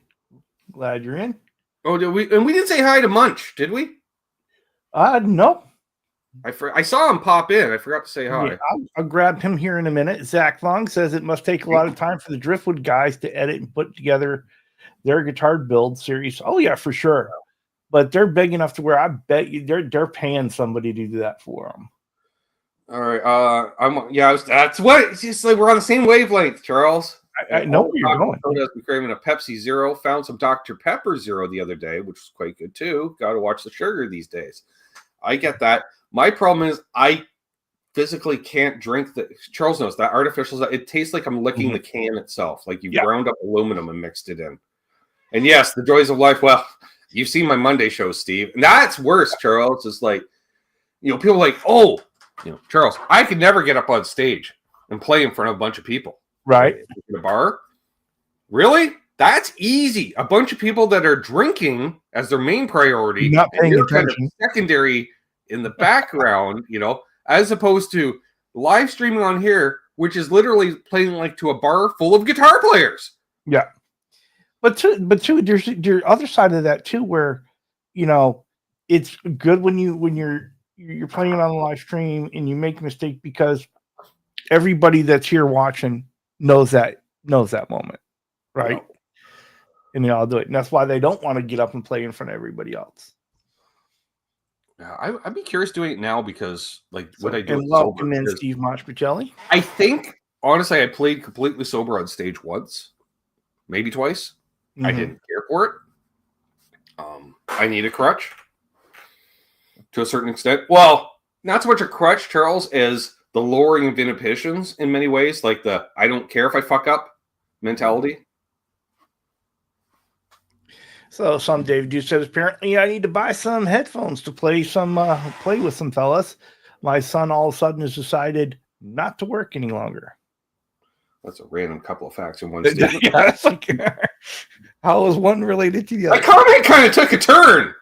Glad you're in. Oh, did we? And we didn't say hi to Munch, did we? No. I saw him pop in. I forgot to say hi. Yeah, I'll grab him here in a minute. Zach Long says it must take a lot of time for the Driftwood guys to edit and put together their guitar build series. Oh yeah, for sure. But they're big enough to where I bet you they're paying somebody to do that for them. All right. That's what. It's just like we're on the same wavelength, Charles. I know where you're going. I'm craving a Pepsi Zero. Found some Dr. Pepper Zero the other day, which was quite good too. Got to watch the sugar these days. I get that. My problem is I physically can't drink the. Charles knows that artificial. It tastes like I'm licking the can itself, like you ground up aluminum and mixed it in. And yes, the joys of life. Well, you've seen my Monday show, Steve, and that's worse, Charles. It's like, people are like, oh, Charles, I could never get up on stage and play in front of a bunch of people. Right. In a bar. Really? That's easy. A bunch of people that are drinking as their main priority, not paying attention, kind of secondary in the background, as opposed to live streaming on here, which is literally playing like to a bar full of guitar players. Yeah. But too, there's your other side of that too, where it's good when you're playing it on a live stream and you make a mistake because everybody that's here watching knows that moment, right? Yeah. And they all do it. And that's why they don't want to get up and play in front of everybody else. Yeah, I'd be curious doing it now because, like, would I do And it welcome sober? in Because Steve Moshpichelli. I think, honestly, I played completely sober on stage once, maybe twice. I didn't care for it. I need a crutch to a certain extent. Well, not so much a crutch, Charles, as the lowering of inhibitions in many ways, like the I don't care if I fuck up mentality. So some David Duke says, apparently I need to buy some headphones to play with some fellas. My son all of a sudden has decided not to work any longer. That's a random couple of facts in one statement. Yes. How is one related to the other? That comment kind of took a turn.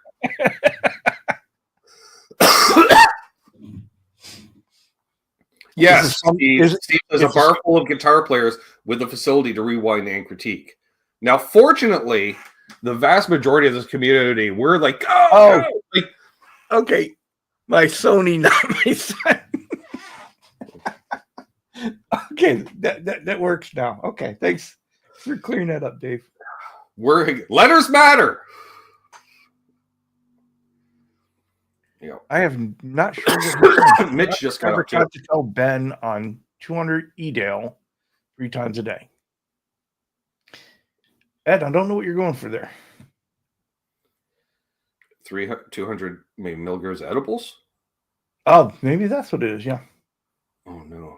Yes, Steve has a bar full of guitar players with a facility to rewind and critique. Now, fortunately, the vast majority of this community, we're like, go! Like, okay, my Sony, not my son. Okay, that works now. Okay, thanks for clearing that up, Dave. Letters matter. I have not sure. Mitch just got up to tell Ben on 200 Edale 3 times a day. Ed, I don't know what you're going for there. 200 maybe milligrams edibles? Oh, maybe that's what it is. Yeah. Oh no.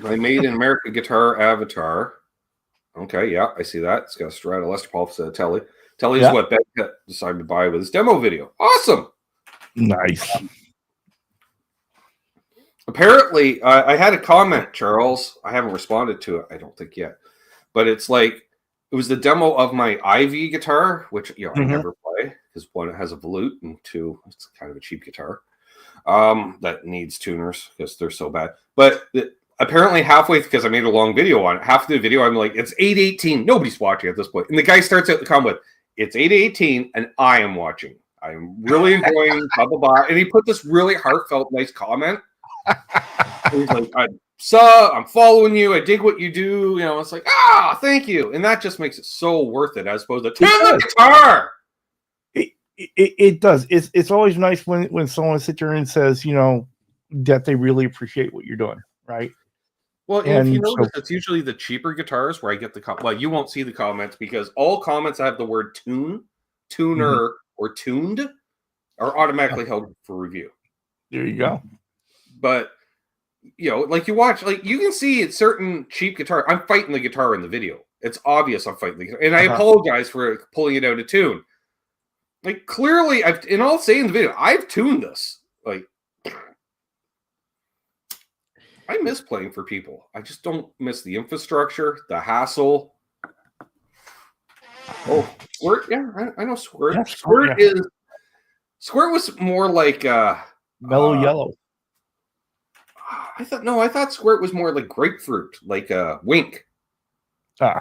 I made an American guitar avatar. Okay, yeah, I see that. It's got a Strata Lester Paul Telly. Telly is what Ben decided to buy with his demo video. Awesome. Nice. Apparently, I had a comment, Charles. I haven't responded to it, I don't think yet. But it's like, it was the demo of my Ivy guitar, which I never play, because 1, it has a volute, and 2, it's kind of a cheap guitar that needs tuners because they're so bad. But apparently halfway, because I made a long video on it, half of the video I'm like, it's 8:18. Nobody's watching at this point. And the guy starts out the comment with, it's 8:18 and I am watching. I'm really enjoying blah, blah, blah. And he put this really heartfelt, nice comment. He's like, I'm following you. I dig what you do. It's like, thank you. And that just makes it so worth it as opposed to turn the guitar. It does. It's always nice when someone sits there and says, that they really appreciate what you're doing, right? Well, and if you notice, it's usually the cheaper guitars where I get the well, you won't see the comments because all comments that have the word tune, tuner, or tuned are automatically held for review. There you go. But like you watch, like you can see it's certain cheap guitar. I'm fighting the guitar in the video. It's obvious I'm fighting the guitar, and I apologize for pulling it out of tune. Like clearly, and I'll say in the video, I've tuned this. Like, I miss playing for people. I just don't miss the infrastructure, the hassle. Oh, Squirt, yeah, I know Squirt. Yeah, Squirt was more like mellow yellow. I thought Squirt was more like grapefruit, like Wink. Okay.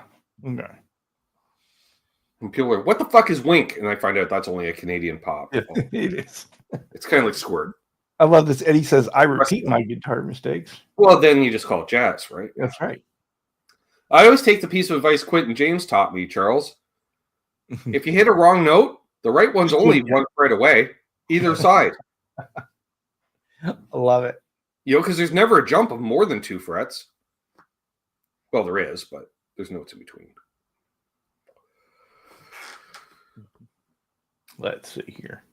And people are, what the fuck is Wink? And I find out that's only a Canadian pop. It is. It's kind of like Squirt. I love this. Eddie says, I repeat my guitar mistakes. Well, then you just call it jazz, right? That's right. I always take the piece of advice Quentin James taught me, Charles. If you hit a wrong note, the right one's only 1 fret away, either side. I love it. Because there's never a jump of more than 2 frets. Well, there is, but there's notes in between. Let's see here.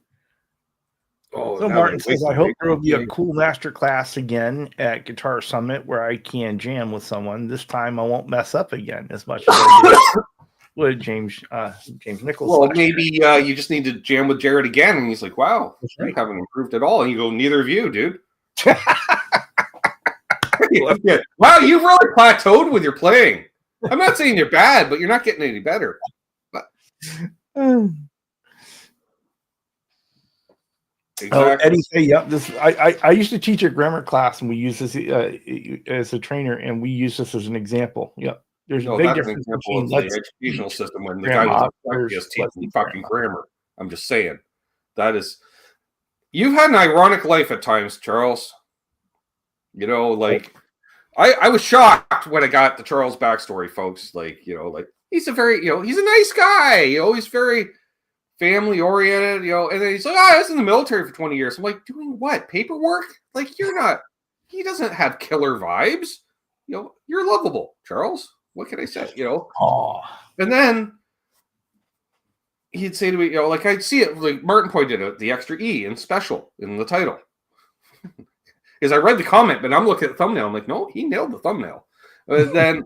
Oh, so Martin says, I hope there will be a cool master class again at Guitar Summit where I can jam with someone. This time I won't mess up again as much as I did with James Nichols. Well, maybe you just need to jam with Jared again. And he's like, wow, you haven't improved at all. And you go, neither of you, dude. Wow, you've really plateaued with your playing. I'm not saying you're bad, but you're not getting any better. But... Exactly. Eddie, this I used to teach a grammar class, and we use this as a trainer, and we use this as an example. Yep, there's a big difference between the educational system when the guy was just teaching fucking grammar. I'm just saying that is. You've had an ironic life at times, Charles. You know, like I was shocked when I got the Charles backstory, folks. Like, you know, like he's a very, you know, he's a nice guy. You know, he's very family oriented, you know, and then he's like, I was in the military for 20 years. I'm like, doing what? Paperwork? Like, you're not, he doesn't have killer vibes. You know, you're lovable, Charles. What can I say? You know? Oh. And then he'd say to me, you know, like I'd see it, like Martin pointed out the extra E in special in the title. Because I read the comment, but I'm looking at the thumbnail. I'm like, no, he nailed the thumbnail. Then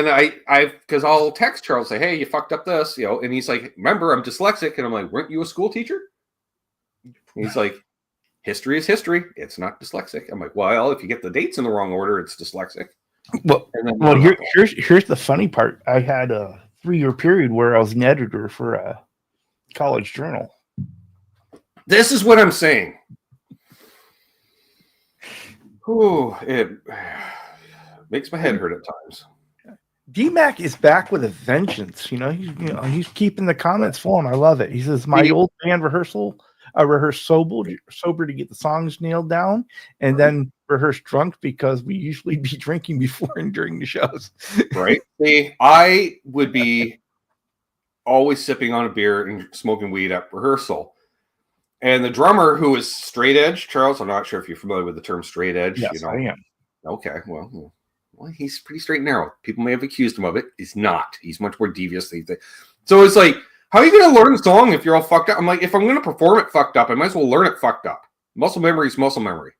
I because I'll text Charles, say, hey, you fucked up this, you know, and he's like, remember, I'm dyslexic. And I'm like, weren't you a school teacher? And he's like, history is history. It's not dyslexic. I'm like, well, if you get the dates in the wrong order, it's dyslexic. Well, here's the funny part. I had a 3-year period where I was an editor for a college journal. This is what I'm saying. Ooh, it makes my head hurt at times. DMAC is back with a vengeance. You know, he's keeping the comments flowing. I love it. He says, my old band rehearsal, I rehearsed sober to get the songs nailed down, and then rehearse drunk because we usually be drinking before and during the shows. Right. See, I would be always sipping on a beer and smoking weed at rehearsal. And the drummer, who is straight edge, Charles, I'm not sure if you're familiar with the term straight edge. Yes, you know? I am. Okay, well, he's pretty straight and narrow. People may have accused him of it. He's not. He's much more devious. So it's like, how are you going to learn the song if you're all fucked up? I'm like, if I'm going to perform it fucked up, I might as well learn it fucked up. Muscle memory is muscle memory.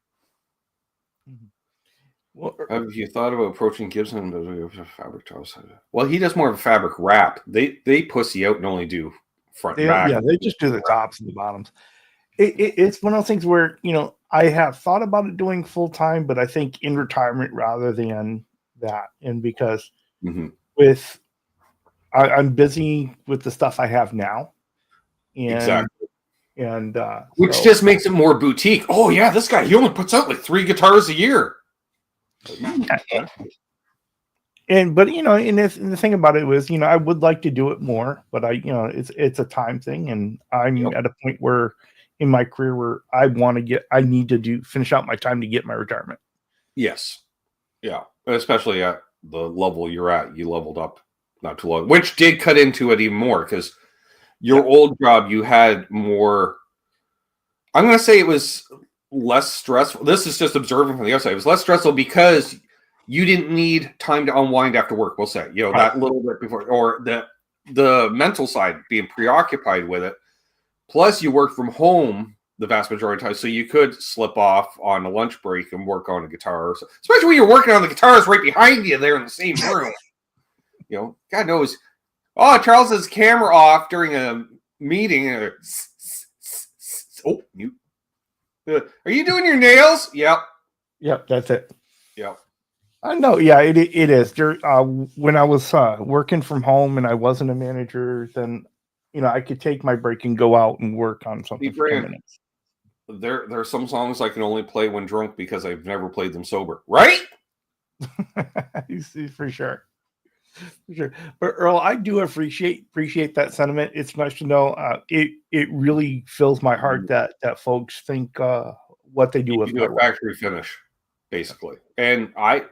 Well, have you thought about approaching Gibson with fabric toss? Well, he does more of a fabric wrap. They pussy out and only do front and back. Yeah, they just do the tops and the bottoms. It's one of those things where, you know, I have thought about it doing full time, but I think in retirement rather than that. And because I'm busy with the stuff I have now. And, exactly. And which just makes it more boutique. Oh yeah, this guy, he only puts out like 3 guitars a year. But you know, and the thing about it was, you know, I would like to do it more, but it's a time thing, and I'm at a point where in my career where I need to finish out my time to get my retirement. Yes. Yeah. Especially at the level you're at. You leveled up not too long, which did cut into it even more because your old job, you had more, I'm going to say it was less stressful. This is just observing from the outside. It was less stressful because you didn't need time to unwind after work, we'll say, you know, that little bit before, or the mental side, being preoccupied with it. Plus, you worked from home the vast majority of the time, so you could slip off on a lunch break and work on a guitar. Or so. Especially when you're working on the guitars right behind you there in the same room. You know, God knows. Oh, Charles has camera off during a meeting. Oh, mute. Are you doing your nails? Yep. Yep, that's it. Yep. I know. Yeah, it is. There, when I was working from home and I wasn't a manager, then, you know, I could take my break and go out and work on something for 10 minutes. There are some songs I can only play when drunk because I've never played them sober. Right? For sure. For sure. But Earl, I do appreciate that sentiment. It's nice to know. It really fills my heart that folks think what they do with a factory finish, basically. And I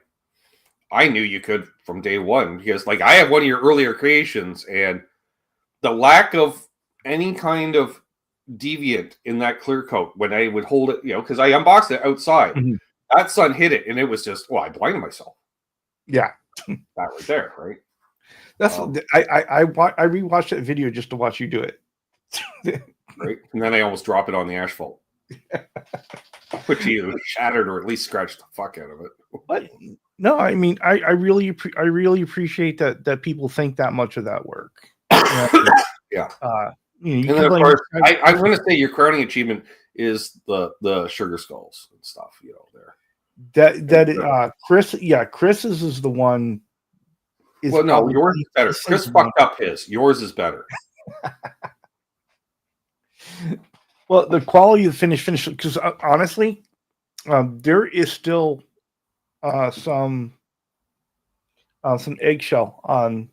knew you could from day one because, like, I have one of your earlier creations, and the lack of any kind of deviant in that clear coat when I would hold it, you know, because I unboxed it outside. That sun hit it, and it was just, I blinded myself. Yeah. That right there, right? That's I rewatched that video just to watch you do it. Right, and then I almost drop it on the asphalt, which either shattered or at least scratched the fuck out of it. But no, I mean, I really appreciate that people think that much of that work. Yeah. You know, and then of course, I'm going to say your crowning achievement is the sugar skulls and stuff. You know, there. Chris's is the one. Well, no, yours is better. Chris fucked up his. Yours is better. Well, the quality of the finish, because honestly, there is still some eggshell on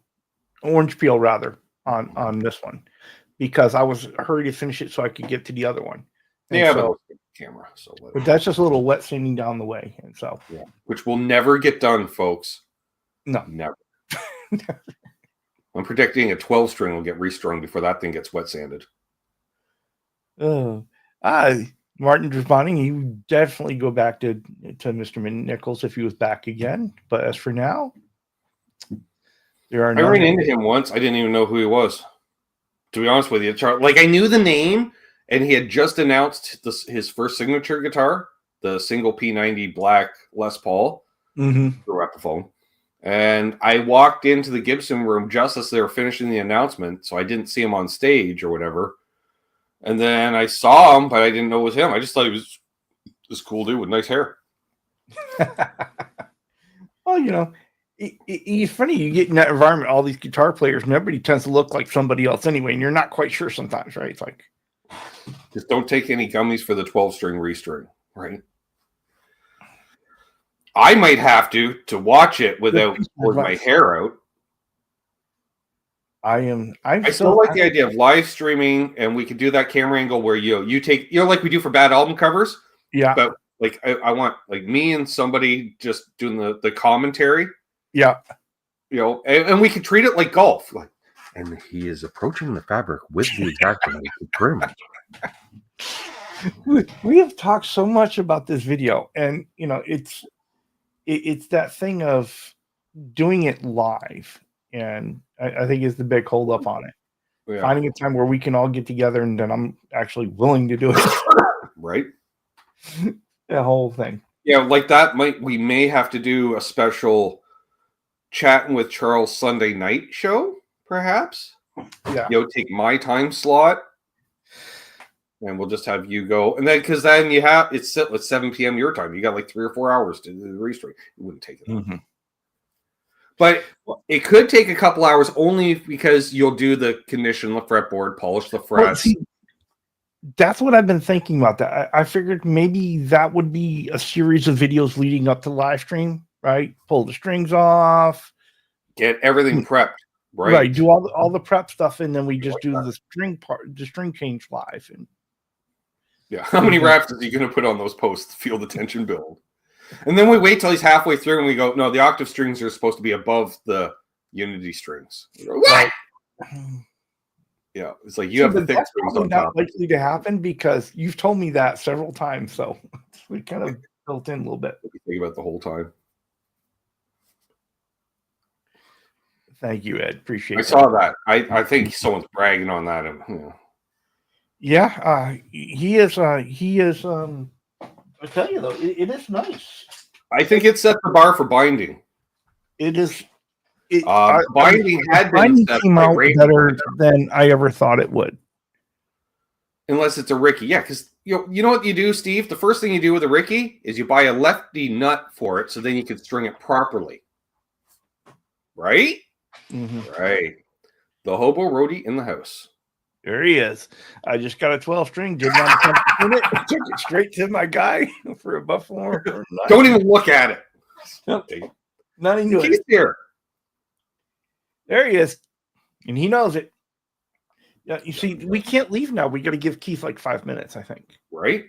orange peel rather on this one, because I was hurried to finish it so I could get to the other one. And yeah, but camera. So, but that's just a little wet sanding down the way, and so yeah, which will never get done, folks. No, never. I'm predicting a 12 string will get restrung before that thing gets wet sanded. Martin responding, he would definitely go back to Mr. Nichols if he was back again. But as for now, there are. I ran into him once. I didn't even know who he was. To be honest with you, like I knew the name, and he had just announced his first signature guitar, the single P90 Black Les Paul. Through the phone, and I walked into the Gibson room just as they were finishing the announcement, so I didn't see him on stage or whatever. And then I saw him, but I didn't know it was him. I just thought he was this cool dude with nice hair. Well, you know, it's funny. You get in that environment, all these guitar players, and everybody tends to look like somebody else anyway, and you're not quite sure sometimes, right? It's like, just don't take any gummies for the 12-string restring, right? I might have to watch it without pulling my hair out. I still like the idea of live streaming, and we could do that camera angle where you take, like we do for bad album covers. Yeah. But like I want like me and somebody just doing the commentary. Yeah. And we could treat it like golf. Like, and he is approaching the fabric with the exact trim. We have talked so much about this video, and it's that thing of doing it live. And I think is the big hold up on it. Yeah. Finding a time where we can all get together, and then I'm actually willing to do it. Right. The whole thing. Yeah, like that we may have to do a special chatting with Charles Sunday night show, perhaps. Yeah. Take my time slot, and we'll just have you go. And then because then you have it's at 7 p.m. your time. You got like 3 or 4 hours to do the restring. It wouldn't take it. Mm-hmm. But it could take a couple hours only because you'll do the condition the fretboard, polish the frets. Well, see, that's what I've been thinking about. That I figured maybe that would be a series of videos leading up to live stream, right? Pull the strings off, get everything prepped, right? Right. Do all the prep stuff, and then we just do the string change live. And yeah, how many wraps is he going to put on those posts to feel the tension build? And then we wait till he's halfway through and we go, no, the octave strings are supposed to be above the unity strings. Go, what? Yeah, it's like you have the thick strings on top. Not likely to happen because you've told me that several times, so we kind of built in a little bit. Think about it the whole time. Thank you, Ed. Appreciate it. I saw that. I think someone's bragging on that. Yeah, he is. I tell you though, it is nice. I think it set the bar for binding. It is. Binding came out better than I ever thought it would. Unless it's a Ricky, yeah. Because you know what you do, Steve. The first thing you do with a Ricky is you buy a lefty nut for it, so then you can string it properly. Right. Mm-hmm. Right. The hobo roadie in the house. There he is. I just got a 12 string, did not attempt to tune it, took it straight to my guy for a buffalo. Don't even look at it. Not even He's here. There he is. And he knows it. Yeah, you see, we can't leave now. We got to give Keith like 5 minutes, I think. Right?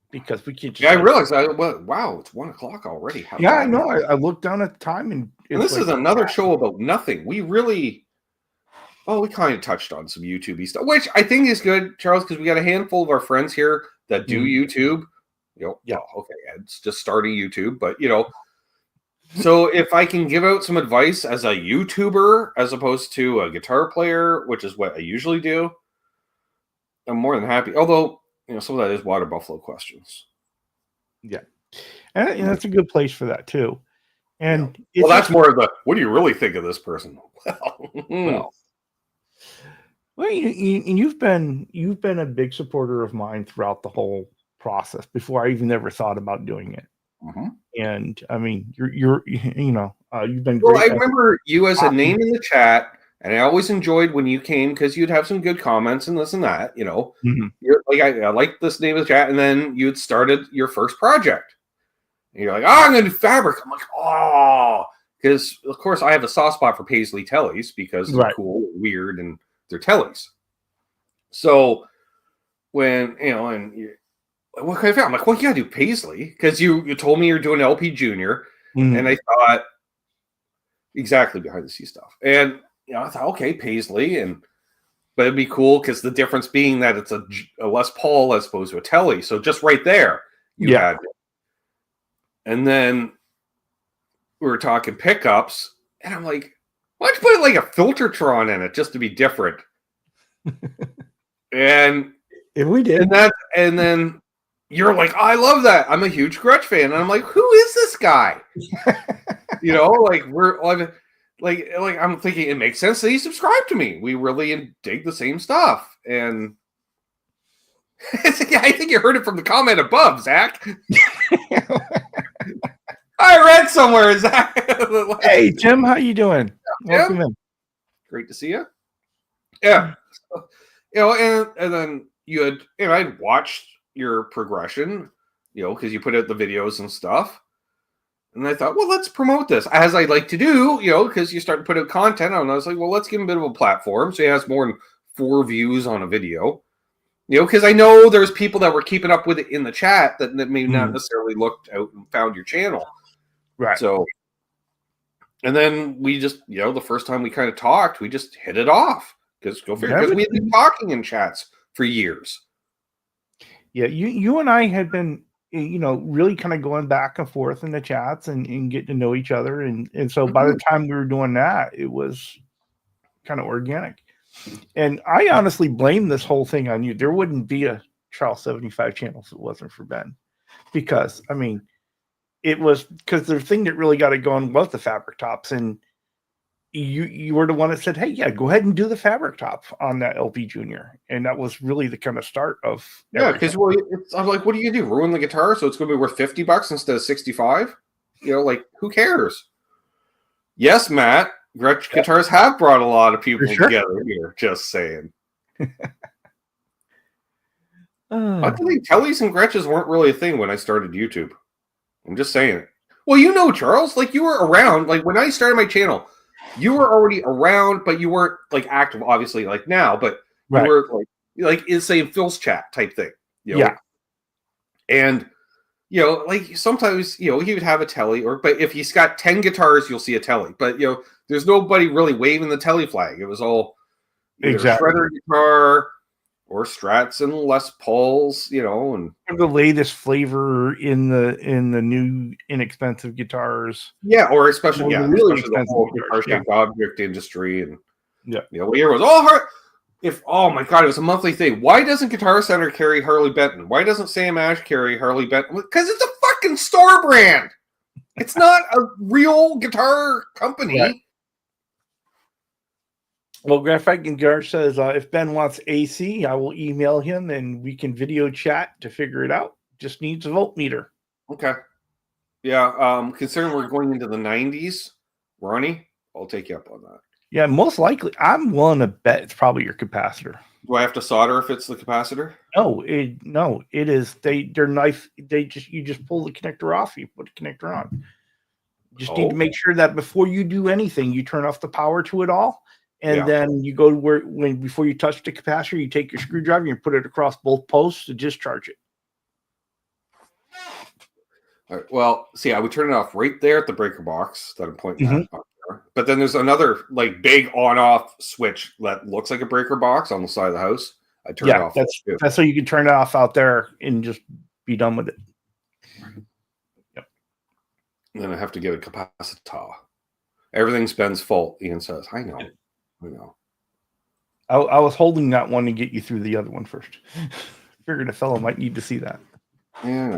Because we can't just. Yeah, I realized. Wow, it's 1 o'clock already. Yeah, I know. I looked down at the time, and this is another show about nothing. We really. Oh, we kind of touched on some YouTube stuff, which I think is good, Charles, because we got a handful of our friends here that do YouTube. Yeah, okay, it's just starting YouTube, but so if I can give out some advice as a YouTuber as opposed to a guitar player, which is what I usually do, I'm more than happy. Although, some of that is water buffalo questions. Yeah, and that's a good place for that too. And that's more of the what do you really think of this person? Well, you've been a big supporter of mine throughout the whole process before I even ever thought about doing it. Mm-hmm. And I mean, you've been great. Well, I remember you as a name in the chat, and I always enjoyed when you came because you'd have some good comments and this and that. Mm-hmm. You're like I like this name of the chat, and then you'd started your first project, and you're like, "Oh, I'm going to do fabric." I'm like, "Oh," because of course I have a soft spot for Paisley Tellys because they're cool, weird, and they're Tellys. So when what kind of fan? I'm like, well, you gotta do Paisley because you told me you're doing LP Junior, and I thought exactly behind the scenes stuff, and I thought, okay, Paisley, but it'd be cool because the difference being that it's a Les Paul as opposed to a Telly, so just right there you had it. And then we were talking pickups, and I'm like, why don't you put like a Filtertron in it just to be different? And if we did, and then you're like, I love that. I'm a huge Gretsch fan, and I'm like, who is this guy? Like I'm thinking it makes sense that he subscribed to me. We really dig the same stuff, and I think you heard it from the comment above, Zach. I read somewhere, Zach. Hey, Jim, how you doing? Welcome in. Great to see you. Yeah, and then you had, I'd watched your progression, because you put out the videos and stuff, and I thought, well, let's promote this as I like to do, because you start to put out content, and I was like, well, let's give him a bit of a platform so he has more than 4 views on a video. Because I know there's people that were keeping up with it in the chat that may not necessarily looked out and found your channel. Right. So, and then we just, the first time we kind of talked, we just hit it off. Because go figure, because we had been talking in chats for years. Yeah, you and I had been, really kind of going back and forth in the chats and getting to know each other. And so by the time we were doing that, it was kind of organic. And I honestly blame this whole thing on you. There wouldn't be a Charles 75 channel if it wasn't for Ben. Because, it was because the thing that really got it going was the fabric tops. And you were the one that said, hey, yeah, go ahead and do the fabric top on that LP Junior. And that was really the kind of start of. Yeah, because I'm like, what do you do? Ruin the guitar so it's going to be worth $50 instead of $65? Who cares? Yes, Matt. Gretsch guitars have brought a lot of people together here. Just saying. I think Tellys and Gretches weren't really a thing when I started YouTube. I'm just saying. Well, Charles, you were around. When I started my channel, you were already around, but you weren't active, obviously, now. But you were it's say Phil's chat type thing. Yeah. And sometimes he would have a Telly, but if he's got 10 guitars, you'll see a Telly. But there's nobody really waving the Telly flag. It was all either shredder guitar or Strats and Les Pauls, and the latest flavor in the new inexpensive guitars. Yeah, or especially really especially the whole guitar-shaped object industry, and here was all hard. Oh my God, it was a monthly thing. Why doesn't Guitar Center carry Harley Benton? Why doesn't Sam Ash carry Harley Benton? Because it's a fucking store brand. It's not a real guitar company. Right. Well, Graphite Guitar says, if Ben wants AC, I will email him and we can video chat to figure it out. Just needs a voltmeter. Okay. Yeah. Considering we're going into the 90s, Ronnie, I'll take you up on that. Yeah, most likely. I'm willing to bet it's probably your capacitor. Do I have to solder if it's the capacitor? No, it is. They're nice. You just pull the connector off. You put the connector on. You just need to make sure that before you do anything, you turn off the power to it all. And then you go to before you touch the capacitor, you take your screwdriver and put it across both posts to discharge it. All right, well, see, I would turn it off right there at the breaker box that I'm pointing at. But then there's another big on-off switch that looks like a breaker box on the side of the house. I turn it off. That's so you can turn it off out there and just be done with it. Yep. And then I have to get a capacitor. Everything's Ben's fault, Ian says. I know. I was holding that one to get you through the other one first. Figured a fellow might need to see that. Yeah.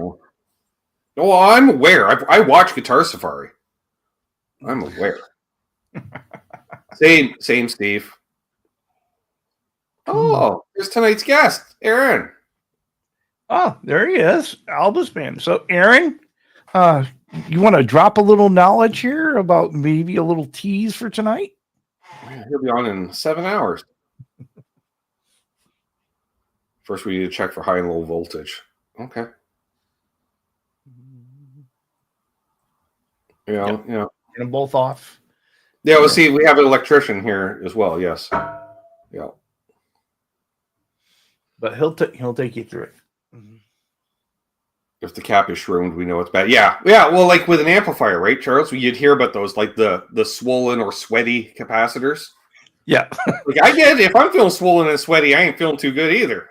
Oh, I'm aware. I watch Guitar Safari. I'm aware. Same, Steve. Oh, there's tonight's guest, Aaron. Oh, there he is, Albus Man. So, Aaron, you want to drop a little knowledge here about maybe a little tease for tonight? He'll be on in 7 hours. First, we need to check for high and low voltage. Okay. Yeah. Get them both off. Yeah, well, see, we have an electrician here as well. Yes. Yeah. But he'll take you through it. If the cap is shroomed, we know it's bad. Yeah. Well, like with an amplifier, right, Charles? You'd hear about those, like the swollen or sweaty capacitors. Yeah. Like I get it. If I'm feeling swollen and sweaty, I ain't feeling too good either.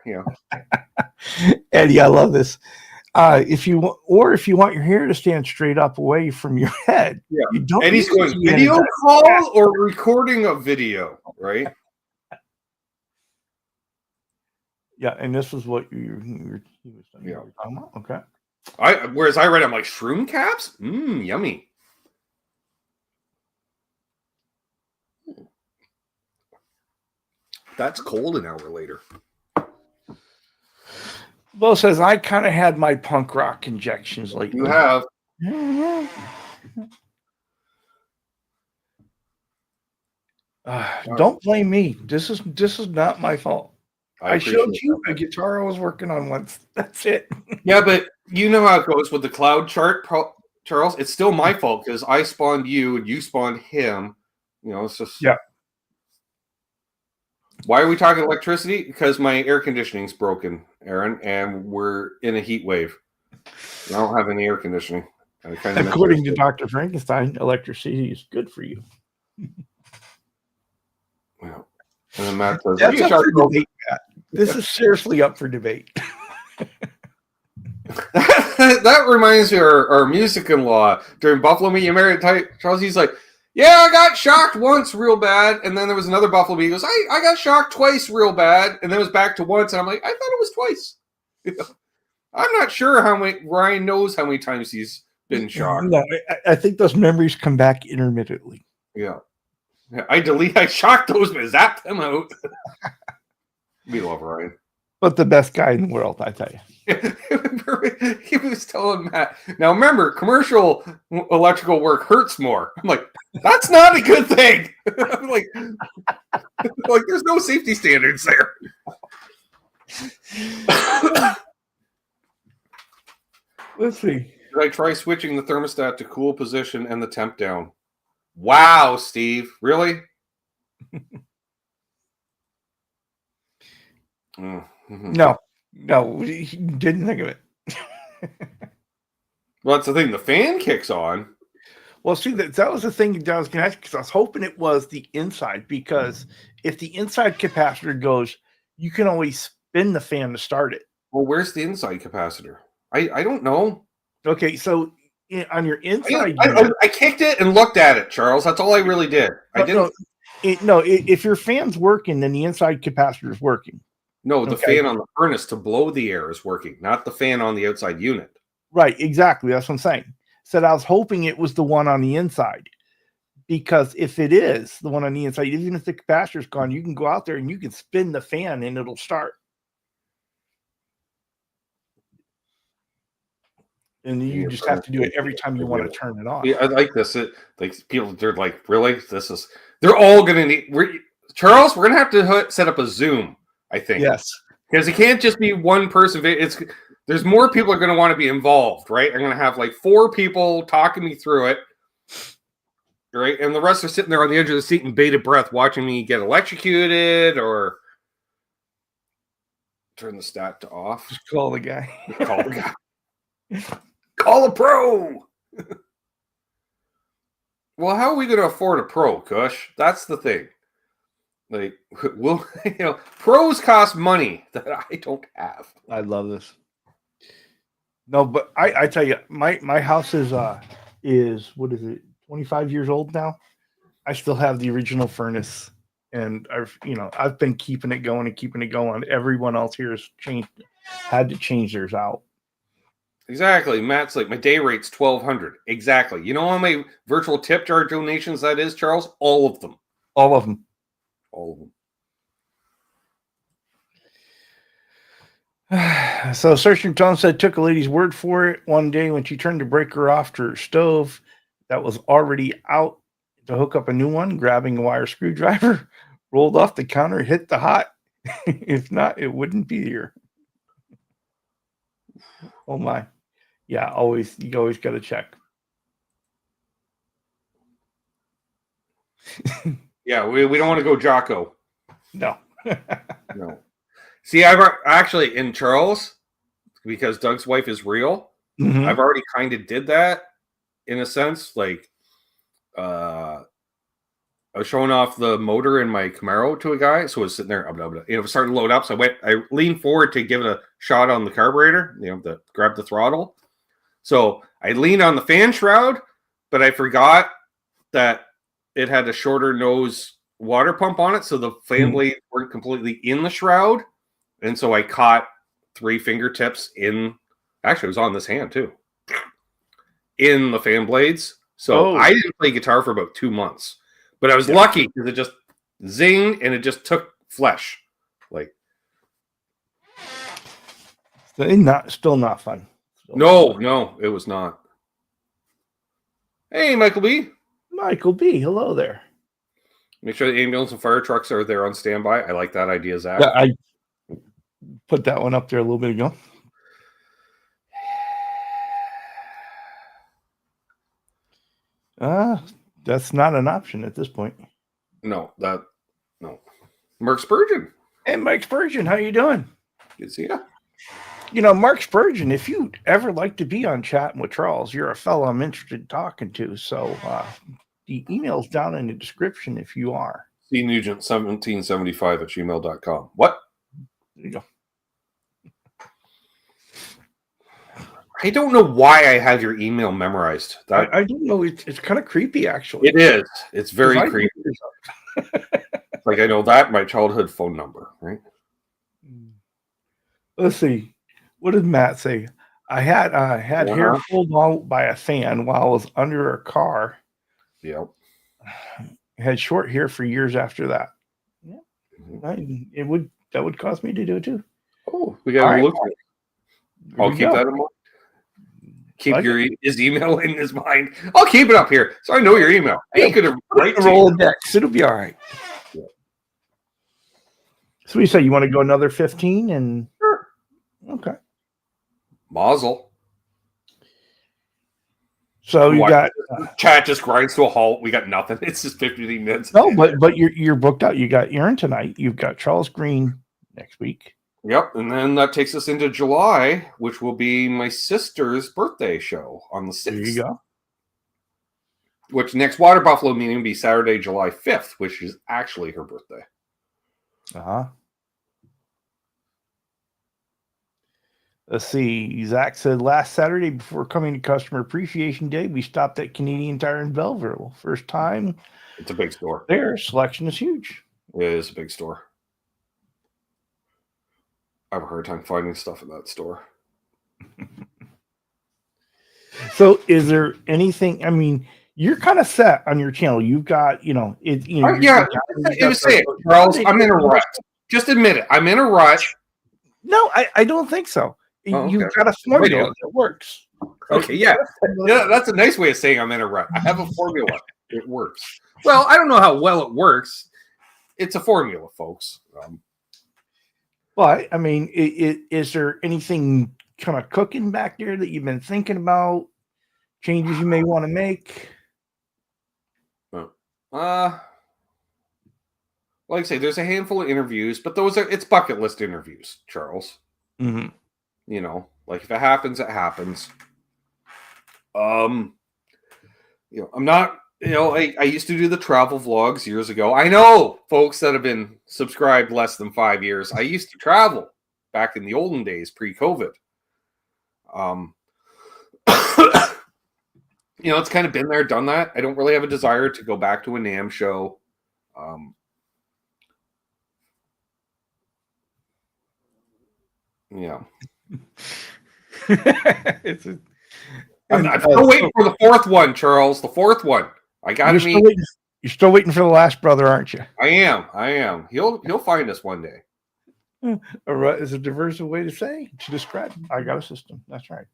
Eddie, I love this. If you want your hair to stand straight up away from your head, you don't. Eddie's going video call or recording a video, right? Yeah, and this is what he was saying. Yeah. Okay. Whereas I read, I'm like, shroom caps? Yummy. That's cold an hour later. Bo says, I kind of had my punk rock injections lately. You have. Don't blame me. This is not my fault. I showed you a guitar I was working on once. That's it. Yeah, but you know how it goes with the cloud chart, Charles. It's still my fault because I spawned you and you spawned him. It's just Why are we talking electricity? Because my air conditioning's broken, Aaron, and we're in a heat wave. I don't have any air conditioning. According to Dr. Frankenstein, electricity is good for you. Well, and then Matt says, that's up for debate, Matt. This is seriously up for debate. That reminds me of our music-in-law during Buffalo Meet. You married Charles. He's like, yeah, I got shocked once real bad. And then there was another Buffalo Meet. He goes, I got shocked twice real bad. And then it was back to once. And I'm like, I thought it was twice. I'm not sure how many, Ryan knows how many times he's been shocked. No, I think those memories come back intermittently. Yeah. I shocked those, but zapped them out. We love Ryan. But the best guy in the world, I tell you. He was telling Matt, now remember, commercial electrical work hurts more. I'm like, that's not a good thing. I'm like there's no safety standards there. Let's see. Did I try switching the thermostat to cool position and the temp down? Wow, Steve. Really? No, he didn't think of it. Well, that's the thing. The fan kicks on. Well, see, that was the thing that I was going to ask, because I was hoping it was the inside, because if the inside capacitor goes, you can always spin the fan to start it. Well, where's the inside capacitor? I don't know. Okay, so on your inside, I kicked it and looked at it, Charles. That's all I really did. If your fan's working, then the inside capacitor is working. No, the fan on the furnace to blow the air is working, not the fan on the outside unit. Right, exactly. That's what I'm saying. Said I was hoping it was the one on the inside, because if it is the one on the inside, even if the capacitor's gone, you can go out there and you can spin the fan and it'll start. And you just have to do it every time you want to turn it on. Yeah, I like this. People, they're like, really? They're all going to need. Charles, we're going to have to set up a Zoom, I think. Yes. Because it can't just be one person. There's more people are going to want to be involved, right? I'm going to have like 4 people talking me through it, right? And the rest are sitting there on the edge of the seat in bated breath watching me get electrocuted or turn the stat to off. Just call the guy. Call the guy. Call a pro. Well, how are we going to afford a pro, Kush? That's the thing. Like, pros cost money that I don't have. I love this. No, but I tell you, my house is what is it, 25 years old now. I still have the original furnace, and I've been keeping it going. Everyone else here has had to change theirs out. Exactly. Matt's like, my day rate's $1,200. Exactly. You know how many virtual tip jar donations that is, Charles? All of them. All of them. So Searching Tom said, took a lady's word for it one day when she turned the breaker off to her stove that was already out to hook up a new one, grabbing a wire screwdriver, rolled off the counter, hit the hot. If not, it wouldn't be here. Oh my. Yeah, you always got to check. Yeah, we don't want to go Jocko. No. No. See, I've actually, in Charles, because Doug's wife is real, Mhm. I've already kind of did that in a sense. Like, I was showing off the motor in my Camaro to a guy, so I was sitting there, starting to load up. So I leaned forward to give it a shot on the carburetor, to grab the throttle. So I leaned on the fan shroud, but I forgot that it had a shorter nose water pump on it, so the fan blades weren't completely in the shroud, and so I caught 3 fingertips in. Actually, it was on this hand too, in the fan blades. So I didn't play guitar for about 2 months. But I was lucky because it just zinged and it just took flesh. Like, still not fun. No, it was not. Hey, Michael B. Michael B. Hello there. Make sure the ambulance and fire trucks are there on standby. I like that idea, Zach. Yeah, I put that one up there a little bit ago. That's not an option at this point. No. Mark Spurgeon. Hey, Mike Spurgeon, how you doing? Good to see you. Mark Spurgeon, if you'd ever like to be on Chatting with Charles, you're a fellow I'm interested in talking to. So the email's down in the description if you are. cnugent1775@gmail.com. What? There you go. I don't know why I have your email memorized. I don't know. It's kind of creepy, actually. It is. It's very creepy. Like, I know that my childhood phone number, right? Let's see. What did Matt say? I had hair pulled out by a fan while I was under a car. Yep. I had short hair for years after that. Yeah. That would cause me to do it too. Oh, we got to look at it. I'll keep that in mind. Keep his email in his mind. I'll keep it up here so I know your email. He could have Rolodex. It'll be all right. Yeah. So you say you want to go another 15 and sure. Okay. Mazel. So you got chat just grinds to a halt. We got nothing. It's just 15 minutes. No, but you're booked out. You got Aaron tonight. You've got Charles Green next week. Yep, and then that takes us into July, which will be my sister's birthday show on the 6th. There you go. Which next Water Buffalo meeting will be Saturday, July 5th, which is actually her birthday. Uh-huh. Let's see. Zach said last Saturday before coming to Customer Appreciation Day, we stopped at Canadian Tire in Belleville. First time. It's a big store. Their selection is huge. It is a big store. I have a hard time finding stuff in that store. So is there anything, I mean, you're kind of set on your channel. You've got, Charles, I'm in a rut. Just admit it. I'm in a rut. No, I don't think so. Oh, okay. You've got a formula that works. Okay, yeah. That's a nice way of saying I'm in a rut. I have a formula. It works. Well, I don't know how well it works. It's a formula, folks. But, I mean, is there anything kind of cooking back there that you've been thinking about? Changes you may want to make? Like I say, there's a handful of interviews, but it's bucket list interviews, Charles. Mm-hmm. Like if it happens, it happens. I'm not, I used to do the travel vlogs years ago. I know folks that have been subscribed less than 5 years. I used to travel back in the olden days, pre-COVID. It's kind of been there, done that. I don't really have a desire to go back to a NAMM show. Yeah. I'm still waiting for the fourth one, Charles. The fourth one. I got to meet. You're still waiting for the last brother, aren't you? I am. He'll find us one day. All right. Is a diverse way to describe. I got a system. That's right.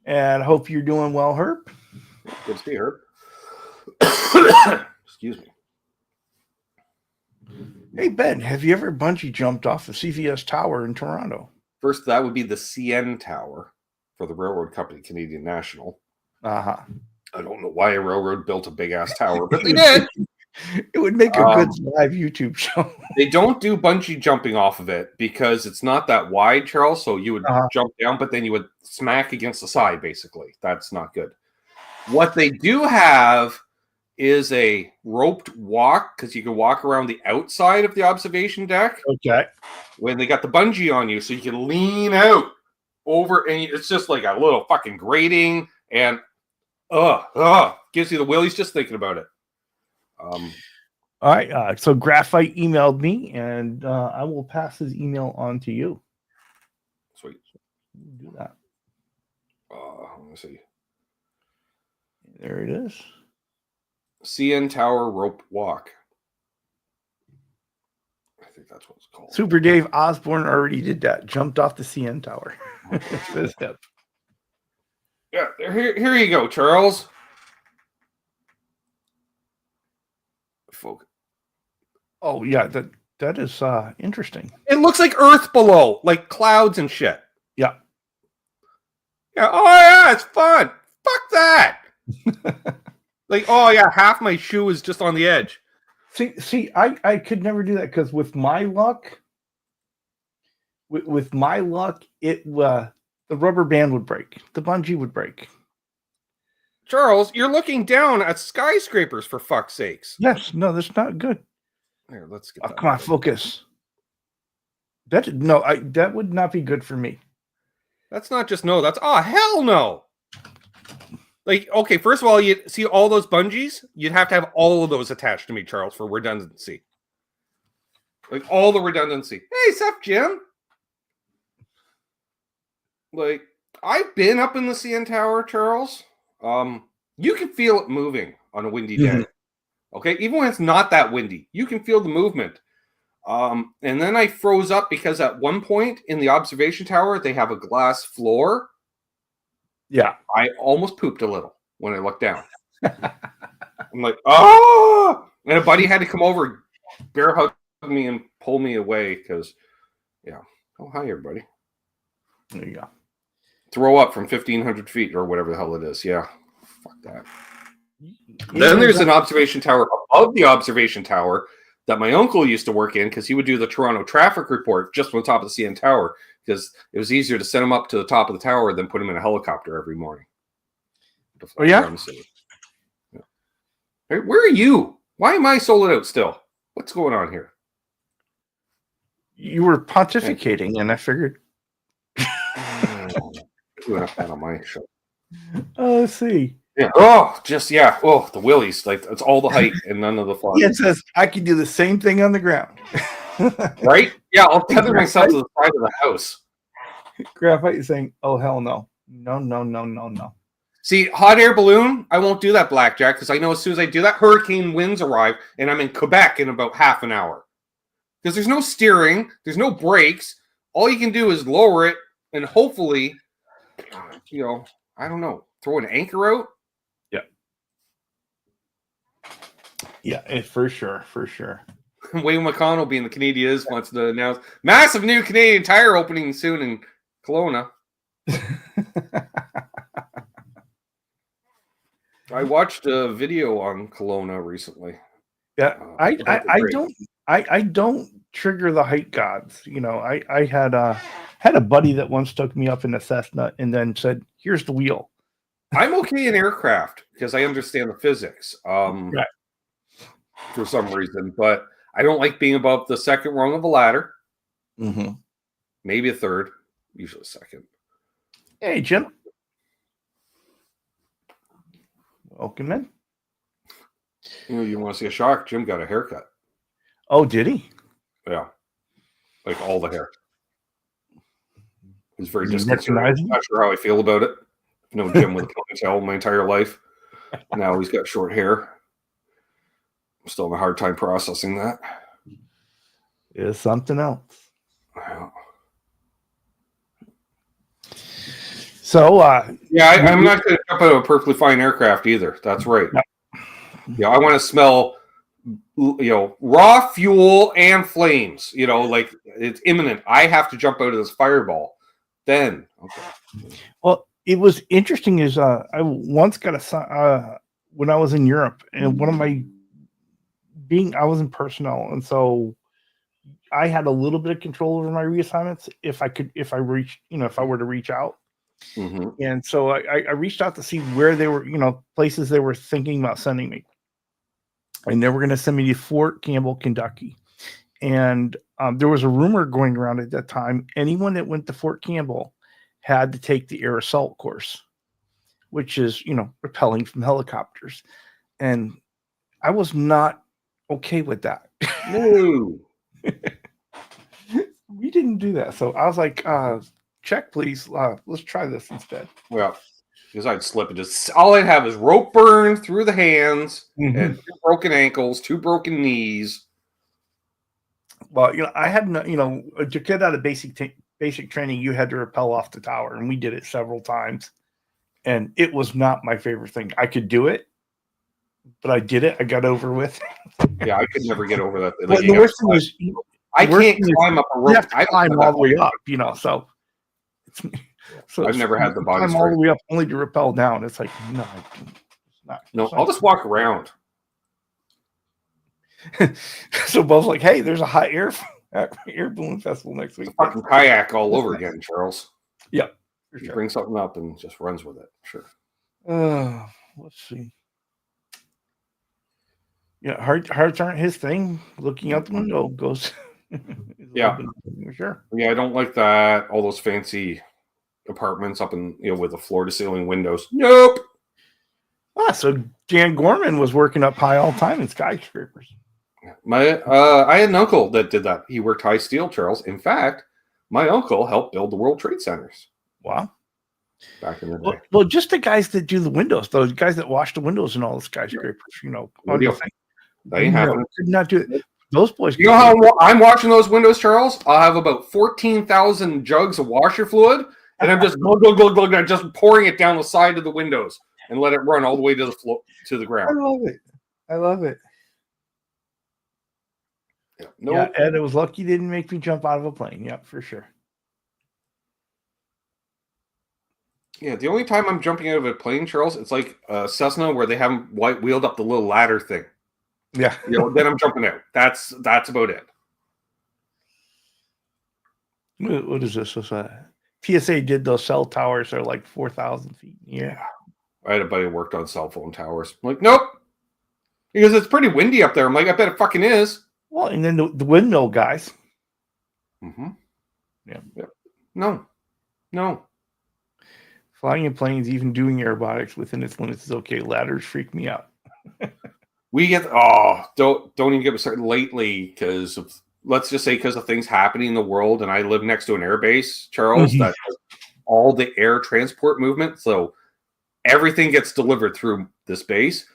And I hope you're doing well, Herb. Good to see you, Herb. Excuse me. Hey, Ben, have you ever bungee jumped off the CVS Tower in Toronto? First, that would be the CN Tower for the railroad company, Canadian National. Uh-huh. I don't know why a railroad built a big-ass tower, but they did. It would make a good live YouTube show. They don't do bungee jumping off of it because it's not that wide, Charles. So you would jump down, but then you would smack against the side, basically. That's not good. What they do have is a roped walk, because you can walk around the outside of the observation deck. Okay. When they got the bungee on you, so you can lean out over, and it's just like a little fucking grating, and gives you the willies just thinking about it. All right. So Graphite emailed me, and I will pass his email on to you. Sweet. Do that. Let me see. There it is. CN Tower Rope Walk. I think that's what it's called. Super Dave Osborne already did that. Jumped off the CN Tower. Yeah, here you go, Charles. Folk. Oh yeah, that is interesting. It looks like Earth below, like clouds and shit. Yeah. Yeah. Oh yeah, it's fun. Fuck that. Like, oh yeah, half my shoe is just on the edge. See, I could never do that because with my luck, it the rubber band would break, the bungee would break. Charles, you're looking down at skyscrapers, for fuck's sakes. Yes, no, that's not good. Here, let's get. Oh, come on, focus. That would not be good for me. That's not just no. That's hell no. Like, okay, first of all, you see all those bungees? You'd have to have all of those attached to me, Charles, for redundancy. Like, all the redundancy. Hey, sup, Jim? Like, I've been up in the CN Tower, Charles. You can feel it moving on a windy day. Okay, even when it's not that windy, you can feel the movement. And then I froze up because at one point in the observation tower, they have a glass floor. Yeah. I almost pooped a little when I looked down. I'm like, oh! And a buddy had to come over, bear hug me, and pull me away because, yeah. Oh, hi, everybody. There you go. Throw up from 1,500 feet or whatever the hell it is. Yeah. Fuck that. Then there's an observation tower above the observation tower that my uncle used to work in because he would do the Toronto traffic report just on top of the CN Tower because it was easier to send him up to the top of the tower than put him in a helicopter every morning. Oh, yeah? Yeah. Hey, where are you? Why am I sold out still? What's going on here? You were pontificating, and I figured. Doing that on my show. Oh, let's see. Yeah. Oh, the willies. Like, it's all the height and none of the fun. Yeah, it says I can do the same thing on the ground. Right? Yeah, I'll tether myself to the side of the house. Graphite is saying, "Oh hell no, no." See, hot air balloon. I won't do that, Blackjack, because I know as soon as I do that, hurricane winds arrive, and I'm in Quebec in about half an hour. Because there's no steering, there's no brakes. All you can do is lower it, and hopefully, I don't know, throw an anchor out. Yeah, for sure. Wayne McConnell, being the Canadian is, wants to announce massive new Canadian Tire opening soon in Kelowna. I watched a video on Kelowna recently. Yeah, I don't trigger the height gods. I had a buddy that once took me up in a Cessna and then said, "Here's the wheel." I'm okay in aircraft because I understand the physics. Right. For some reason, but I don't like being above the second rung of a ladder. Mm-hmm. Maybe a third, usually second. Hey, Jim. Welcome in. You want to see a shock? Jim got a haircut. Oh, did he? Yeah. Like all the hair. He's very disconcerting. Not sure how I feel about it. No Jim with a ponytail my entire life. Now he's got short hair. I'm still having a hard time processing that. It's something else. Yeah. So, I'm not going to jump out of a perfectly fine aircraft either. That's right. No. Yeah, I want to smell, raw fuel and flames. Like it's imminent. I have to jump out of this fireball. Then, okay. Well, it was interesting. I once got when I was in Europe, and one of my I was in personnel, and so I had a little bit of control over my reassignments if I were to reach out. Mm-hmm. And so I reached out to see where they were, places they were thinking about sending me. And they were going to send me to Fort Campbell, Kentucky. And there was a rumor going around at that time. Anyone that went to Fort Campbell had to take the air assault course, which is, repelling from helicopters. And I was not okay with that. No. We didn't do that. So I was like, check, please. Let's try this instead. Well, because I'd slip and just all I'd have is rope burn through the hands and 2 broken ankles, 2 broken knees. Well, I had to get out of basic training, you had to rappel off the tower, and we did it several times. And it was not my favorite thing. I could do it, but I did it. I got over with. Yeah, I could never get over that. Like, the worst thing is, I can't climb up a rope. You have to climb all the way up, so. I've never had the body climb all the way up only to rappel down. It's like, no, it's not. No, I'll just walk around. So both like, hey, there's a hot air balloon festival next week. Fucking kayak all over again, Charles. Yep. Sure. Bring something up and just runs with it. Sure. Let's see. Yeah, hearts aren't his thing. Looking out the window goes. Yeah. Sure. Yeah, I don't like that. All those fancy apartments up in with the floor to ceiling windows. Nope. So Dan Gorman was working up high all the time in skyscrapers. I had an uncle that did that. He worked high steel, Charles. In fact, my uncle helped build the World Trade Centers. Wow. Back in the day. Well, just the guys that do the windows, those guys that wash the windows in all the skyscrapers, That ain't happening. Could not do it. Those boys. You know how I'm watching those windows, Charles? I'll have about 14,000 jugs of washer fluid, and I'm just glug, glug, glug, glug, I'm just pouring it down the side of the windows and let it run all the way to the floor to the ground. I love it. Yeah, yeah, Ed, I was lucky you didn't make me jump out of a plane. Yep, for sure. Yeah, the only time I'm jumping out of a plane, Charles, it's like Cessna where they haven't wheeled up the little ladder thing. Yeah. Then I'm jumping out. That's about it. What is this? PSA did those cell towers. They're like 4,000 feet. Yeah. I had a buddy who worked on cell phone towers. I'm like, nope. Because it's pretty windy up there. I'm like, I bet it fucking is. Well, and then the windmill guys. Mm-hmm. Yeah. No. Flying in planes, even doing aerobatics within its limits is okay. Ladders freak me out. We get don't even get me started lately because let's just say because of things happening in the world, and I live next to an air base, Charles. That all the air transport movement, so everything gets delivered through this base.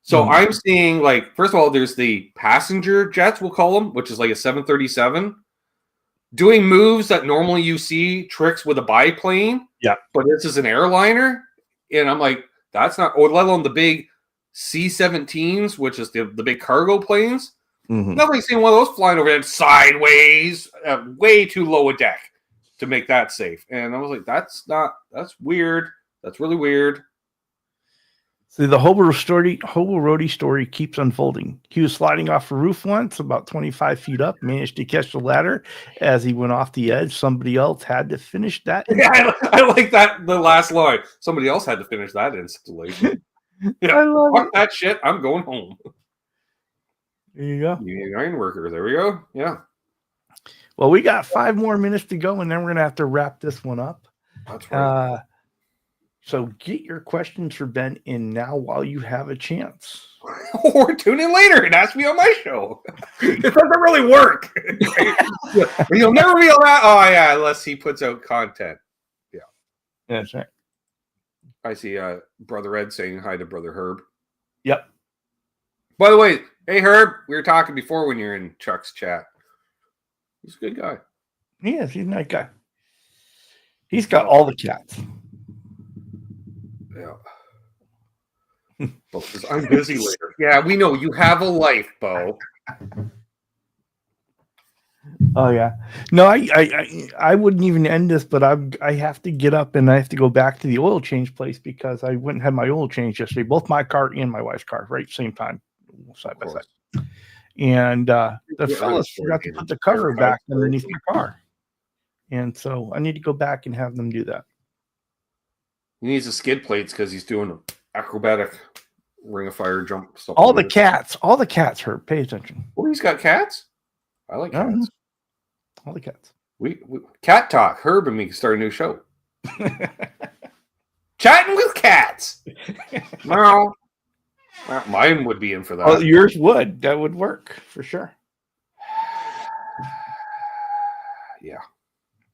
So I'm seeing, like, first of all, there's the passenger jets, we'll call them, which is like a 737, doing moves that normally you see tricks with a biplane. Yeah, but this is an airliner, and I'm like, that's not, or let alone the big C-17s, which is the big cargo planes. Nobody's seen one of those flying overhead sideways, way too low a deck to make that safe. And I was like, that's weird. That's really weird. See, the Hobo Roadie story keeps unfolding. He was sliding off a roof once, about 25 feet up, managed to catch the ladder. As he went off the edge, somebody else had to finish that. Yeah, I like that, the last line. Somebody else had to finish that installation. Yeah, I love fuck that shit. I'm going home. There you go. Union iron worker. There we go. Yeah. Well, we got 5 more minutes to go, and then we're going to have to wrap this one up. That's right. So get your questions for Ben in now while you have a chance. Or tune in later and ask me on my show. It doesn't really work. You'll never be allowed. Oh, yeah, unless he puts out content. Yeah. That's right. I see Brother Ed saying hi to Brother Herb. Yep. By the way, hey, Herb, we were talking before when you're in Chuck's chat. He's a good guy. He is. He's a nice guy. He's got all the cats. Yeah. Bo says, I'm busy later. Yeah, we know. You have a life, Bo. Oh, yeah. No, I wouldn't even end this, but I have to get up and I have to go back to the oil change place because I went and had my oil change yesterday. Both my car and my wife's car, right? Same time, side by side. and the Yeah, fellas forgot to put the cover back underneath my car, and so I need to go back and have them do that. He needs the skid plates because he's doing an acrobatic Ring of Fire jump stuff. All the cats hurt. Pay attention. Oh, he's got cats. I like cats. All the cats. We cat talk. Herb and me can start a new show. Chatting with cats. No, mine would be in for that. Oh, yours would. That would work for sure. Yeah.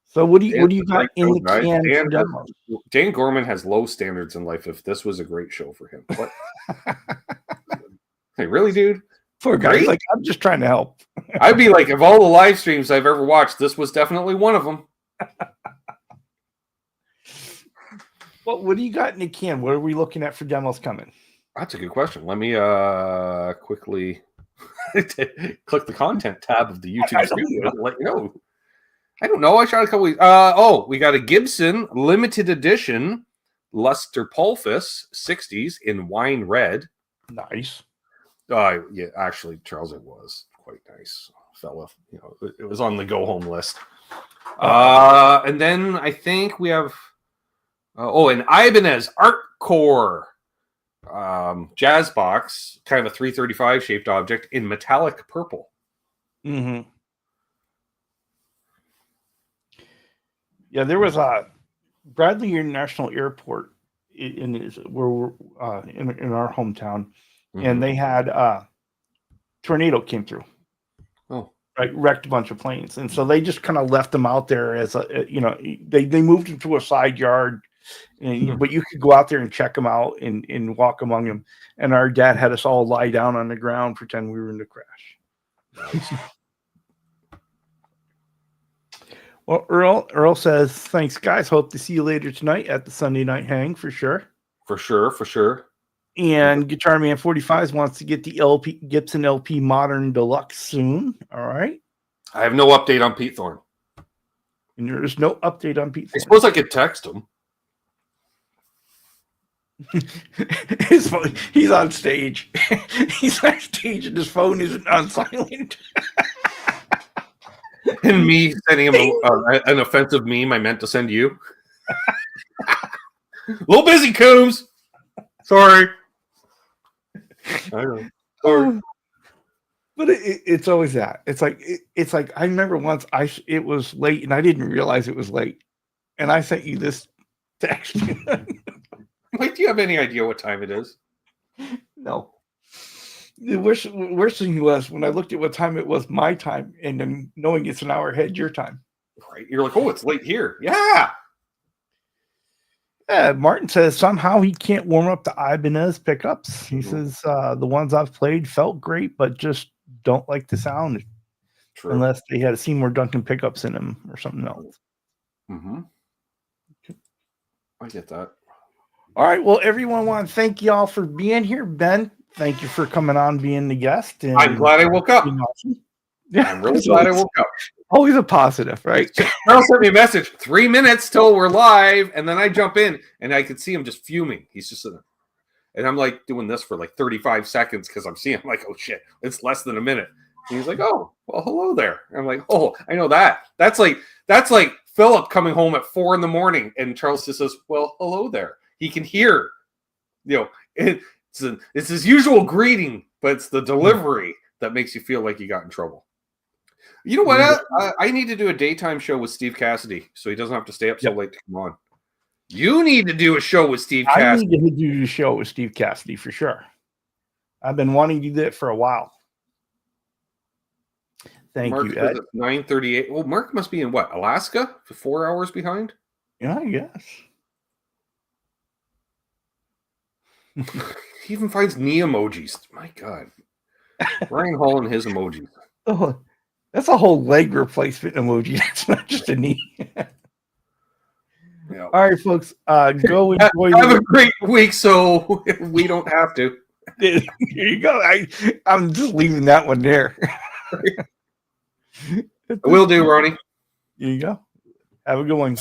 So what do you got in the can for demos? Dan Gorman has low standards in life. If this was a great show for him, what? Hey, really, dude? Poor guy. Like, I'm just trying to help. I'd be like, of all the live streams I've ever watched, this was definitely one of them. Well, what do you got in the can? What are we looking at for demos coming? That's a good question. Let me quickly click the content tab of the YouTube studio and let you know. I don't know. I shot a couple of we got a Gibson limited edition Luster Pulfus 60s in wine red. Nice. Yeah, actually, Charles, it was quite nice, fella. It was on the go home list. And then I think we have an Ibanez Art Core jazz box, kind of a 335 shaped object in metallic purple. Mm-hmm. Yeah, there was a Bradley International Airport in our hometown, and they had tornado came through. Oh, right, wrecked a bunch of planes, and so they just kind of left them out there as they moved them to a side yard, but you could go out there and check them out and walk among them. And our dad had us all lie down on the ground, pretend we were in the crash. Well, Earl says, thanks, guys. Hope to see you later tonight at the Sunday night hang for sure. For sure. And Guitar Man 45 wants to get the Gibson LP Modern Deluxe soon. All right. I have no update on Pete Thorne. And there's no update on Pete Thorne. I suppose I could text him. He's on stage. He's on stage and his phone isn't on silent. And me sending him an offensive meme I meant to send you. A little busy, Coombs. Sorry. I know. But it's always that. It's like I remember once it was late and I didn't realize it was late, and I sent you this text. Wait, do you have any idea what time it is? No. The worst thing was when I looked at what time it was, my time, and then knowing it's an hour ahead your time. Right. You're like, oh, it's late here. Yeah. Martin says somehow he can't warm up the Ibanez pickups. He says the ones I've played felt great, but just don't like the sound. True. Unless they had Seymour Duncan pickups in them or something else. Mm-hmm. I get that. All right. Well, everyone want to thank y'all for being here. Ben, thank you for coming on, being the guest. And I'm glad I woke up. Awesome. Yeah, I'm really glad I woke up. Always a positive, right? Carl sent me a message, 3 minutes till we're live, and then I jump in, and I could see him just fuming. He's just sitting there. And I'm like doing this for like 35 seconds because I'm seeing him like, oh shit, it's less than a minute. And he's like, oh, well, hello there. And I'm like, oh, I know that. That's like Philip coming home at 4 a.m, and Charles just says, well, hello there. He can hear, it's his usual greeting, but it's the delivery that makes you feel like you got in trouble. You know what? I need to do a daytime show with Steve Cassidy so he doesn't have to stay up so late to come on. You need to do a show with Steve Cassidy. I need to do a show with Steve Cassidy for sure. I've been wanting to do that for a while. Thank you, Ed. 9:38. Well, Mark must be in what? Alaska? 4 hours behind? Yeah, I guess. He even finds knee emojis. My God. Ryan Hall and his emojis. Oh, that's a whole leg replacement emoji. That's not just a knee. Yeah. All right, folks. Go enjoy. Have a great week so we don't have to. Here you go. I'm just leaving that one there. I will do, Ronnie. Here you go. Have a good one.